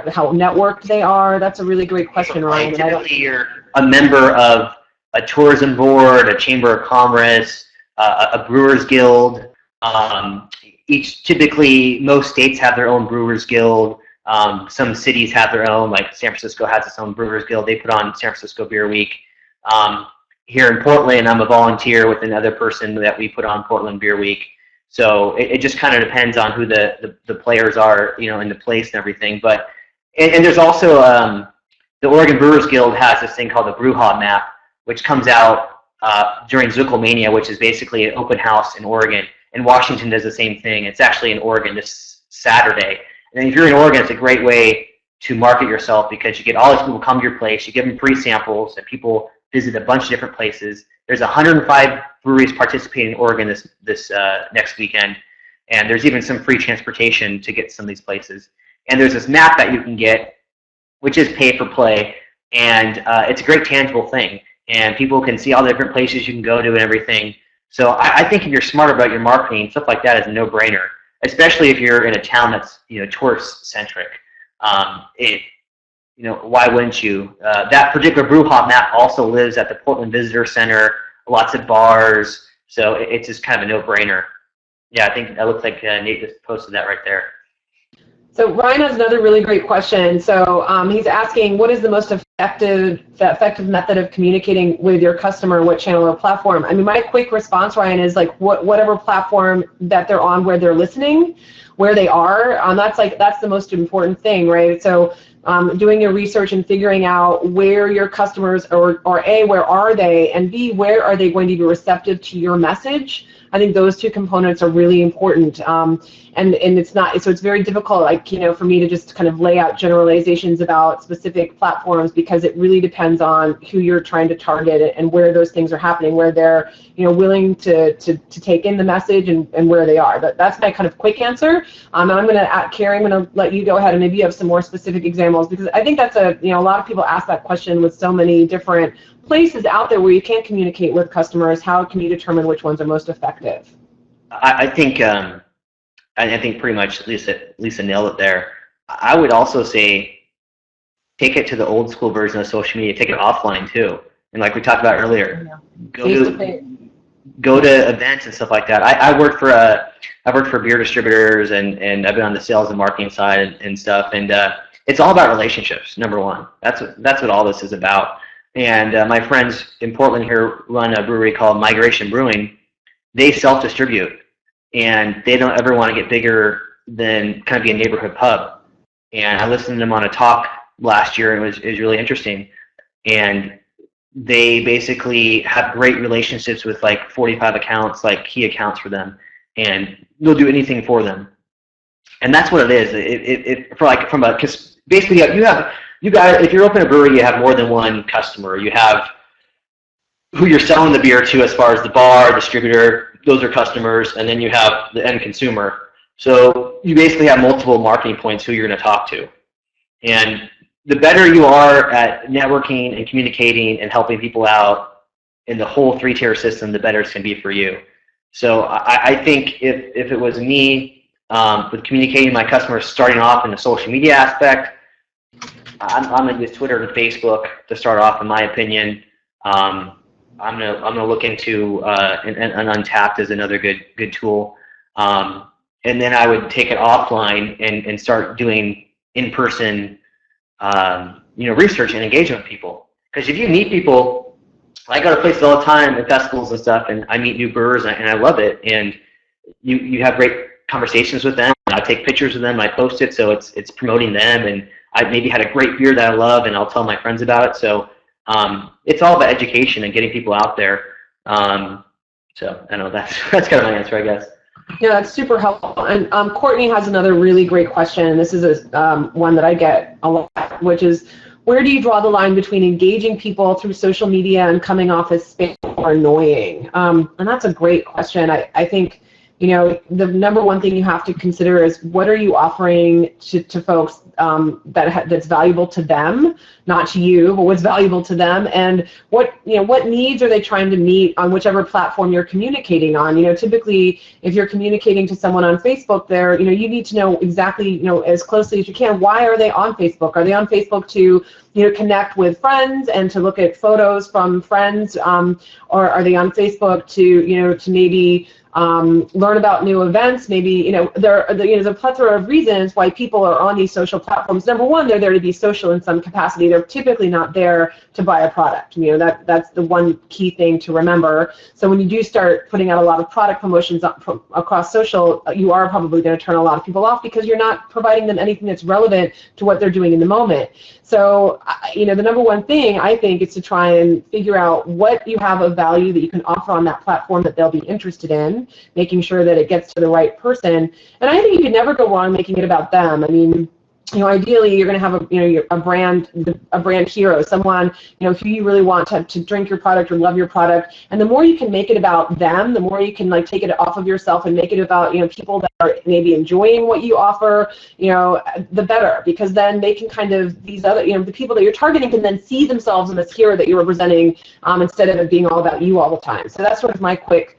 Speaker 1: how networked they are? That's a really great question, Ryan.
Speaker 2: Typically, you're a member of a tourism board, a chamber of commerce, a brewers guild. Typically, most states have their own brewers guild. Some cities have their own, like San Francisco has its own brewers guild. They put on San Francisco Beer Week. Here in Portland, I'm a volunteer with another person that we put on Portland Beer Week. So it just kind of depends on who the players are, in the place and everything. But and there's also the Oregon Brewers Guild has this thing called the Brew Hall Map, which comes out during Zuckelmania, which is basically an open house in Oregon. And Washington does the same thing. It's actually in Oregon this Saturday. And if you're in Oregon, it's a great way to market yourself, because you get all these people come to your place, you give them free samples, and people visit a bunch of different places. There's 105 breweries participating in Oregon this next weekend, and there's even some free transportation to get to some of these places. And there's this map that you can get, which is pay for play, and it's a great tangible thing. And people can see all the different places you can go to and everything. So I think if you're smart about your marketing, stuff like that is a no-brainer, especially if you're in a town that's tourist-centric. Why wouldn't you? That particular brew hop map also lives at the Portland Visitor Center, lots of bars, so it's just kind of a no-brainer. Yeah, I think that looks like Nate just posted that right there.
Speaker 1: So Ryan has another really great question. So he's asking, what is the most effective method of communicating with your customer, what channel or platform? I mean, my quick response, Ryan, is like whatever platform that they're on, where they're listening, where they are. That's the most important thing, right? So doing your research and figuring out where your customers or A, where are they, and B, where are they going to be receptive to your message. I think those two components are really important, and it's not, so it's very difficult, for me to just kind of lay out generalizations about specific platforms, because it really depends on who you're trying to target and where those things are happening, where they're willing to take in the message and where they are. But that's my kind of quick answer. And I'm going to, Kerry, I'm going to let you go ahead and maybe you have some more specific examples, because I think that's a lot of people ask that question with so many different places out there where you can't communicate with customers. How can you determine which ones are most effective?
Speaker 2: I think pretty much Lisa nailed it there. I would also say take it to the old school version of social media. Take it offline too, and like we talked about earlier, go to events and stuff like that. I work for beer distributors, and I've been on the sales and marketing side and stuff, and it's all about relationships. Number one, that's what all this is about. And my friends in Portland here run a brewery called Migration Brewing. They self-distribute, and they don't ever want to get bigger than kind of be a neighborhood pub. And I listened to them on a talk last year, and it was really interesting. And they basically have great relationships with like 45 accounts, like key accounts for them, and they'll do anything for them. And that's what it is. Because basically you guys, if you're opening a brewery, you have more than one customer. You have who you're selling the beer to as far as the bar, distributor, those are customers, and then you have the end consumer. So you basically have multiple marketing points who you're going to talk to. And the better you are at networking and communicating and helping people out in the whole 3-tier system, the better it's going to be for you. So I think if it was me with communicating my customers starting off in the social media aspect, I'm going to use Twitter and Facebook to start off, in my opinion. I'm gonna look into an Untapped as another good tool, and then I would take it offline and start doing in-person research and engagement with people. Because if you meet people, I go to places all the time at festivals and stuff, and I meet new brewers and I love it. And you have great conversations with them. I take pictures of them, I post it, so it's promoting them. And I maybe had a great beer that I love, and I'll tell my friends about it. So it's all about education and getting people out there. So I know that's kind of my answer, I guess.
Speaker 1: Yeah, that's super helpful. And Courtney has another really great question, and this is one that I get a lot, which is, where do you draw the line between engaging people through social media and coming off as spam or annoying? And that's a great question. I think, the number one thing you have to consider is, what are you offering to folks that's valuable to them, not to you, but what's valuable to them, and what needs are they trying to meet on whichever platform you're communicating on. Typically, if you're communicating to someone on Facebook, you need to know exactly, as closely as you can, why are they on Facebook? Are they on Facebook to connect with friends and to look at photos from friends, or are they on Facebook to maybe learn about new events? Maybe there's a plethora of reasons why people are on these social platforms. Number one, they're there to be social in some capacity. They're typically not there to buy a product. That's the one key thing to remember. So when you do start putting out a lot of product promotions across social, you are probably going to turn a lot of people off, because you're not providing them anything that's relevant to what they're doing in the moment. So the number one thing, I think, is to try and figure out what you have of value that you can offer on that platform that they'll be interested in, making sure that it gets to the right person. And I think you can never go wrong making it about them. I mean, ideally, you're going to have a brand hero, someone who you really want to drink your product or love your product. And the more you can make it about them, the more you can take it off of yourself and make it about people that are maybe enjoying what you offer, the better, because then they can kind of, these other the people that you're targeting can then see themselves in this hero that you're representing, instead of it being all about you all the time. So that's sort of my quick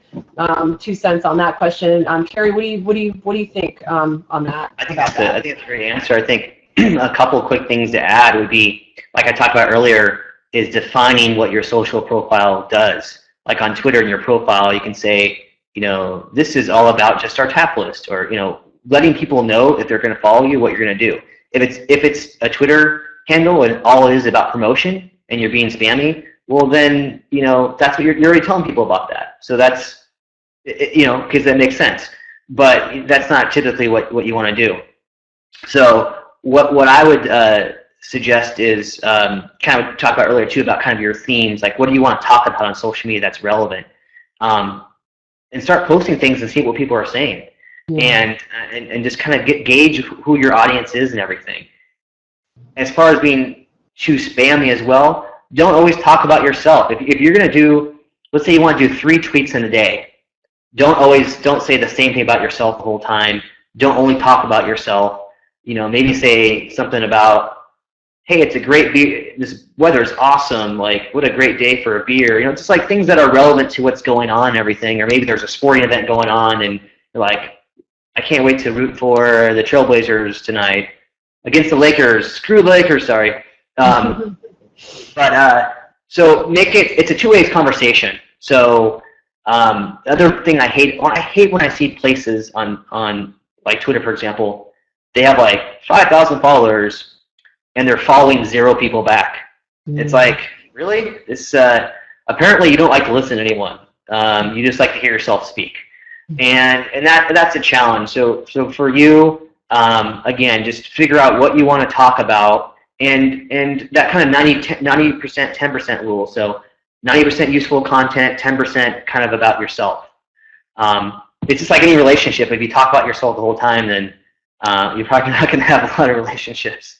Speaker 1: 2 cents on that question. Kerry, what do you think on that?
Speaker 2: I think that's a great answer. I think a couple of quick things to add would be, like I talked about earlier, is defining what your social profile does. Like on Twitter, in your profile, you can say, this is all about just our tap list, or letting people know, if they're going to follow you, what you're going to do. If it's a Twitter handle and all it is about promotion and you're being spammy, well then that's what you're already telling people about that. So that's because that makes sense. But that's not typically what you want to do. So what I would suggest is kind of talk about earlier too, about kind of your themes, like what do you want to talk about on social media that's relevant, and start posting things and see what people are saying. Yeah. and just kind of gauge who your audience is and everything. As far as being too spammy as well, don't always talk about yourself. If you're going to do, let's say you want to do 3 tweets in a day, don't say the same thing about yourself the whole time. Don't only talk about yourself. Maybe say something about, hey, it's a great beer, this weather is awesome, like what a great day for a beer. Just like things that are relevant to what's going on and everything. Or maybe there's a sporting event going on and you're like, I can't wait to root for the Trailblazers tonight against the Lakers. Screw the Lakers, sorry. So make it's a two-way conversation. So the other thing I hate when I see places on like Twitter, for example, they have like 5,000 followers and they're following 0 people back. Mm-hmm. It's like, really? This apparently you don't like to listen to anyone. You just like to hear yourself speak, and that's a challenge. So for you, again, just figure out what you want to talk about, and that kind of 90% 10% rule. So 90% useful content, 10% kind of about yourself. It's just like any relationship. If you talk about yourself the whole time, then you're probably not going to have a lot of relationships.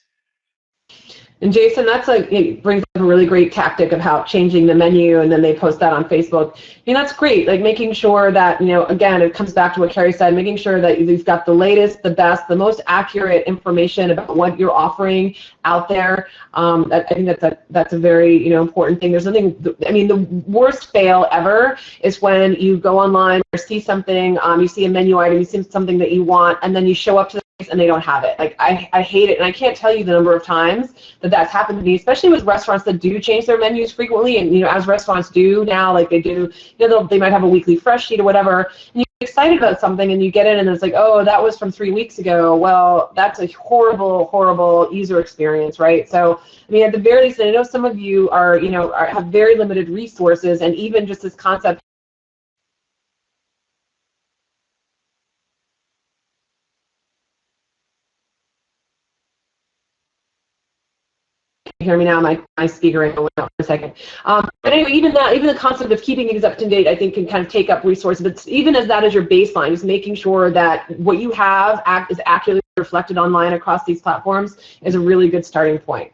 Speaker 1: And Jason, that's it brings up a really great tactic of how changing the menu, and then they post that on Facebook. I mean, that's great. Like making sure that, again, it comes back to what Kerry said, making sure that you've got the latest, the best, the most accurate information about what you're offering out there. I think that's a very important thing. There's nothing. I mean, the worst fail ever is when you go online or see something, you see a menu item, you see something that you want, and then you show up to the place and they don't have it. Like I hate it, and I can't tell you the number of times that's happened to me, especially with restaurants that do change their menus frequently, and as restaurants do now, like they do, they might have a weekly fresh sheet or whatever, and you get excited about something and you get in and it's like, oh, that was from 3 weeks ago. Well, that's a horrible, horrible user experience, right? So I mean, at the very least, and I know some of you are, have very limited resources, and even just this concept. Hear me now? My speaker went out for a second. But anyway, even the concept of keeping things up to date, I think, can kind of take up resources. But even as that is your baseline, just making sure that what you have is accurately reflected online across these platforms is a really good starting point.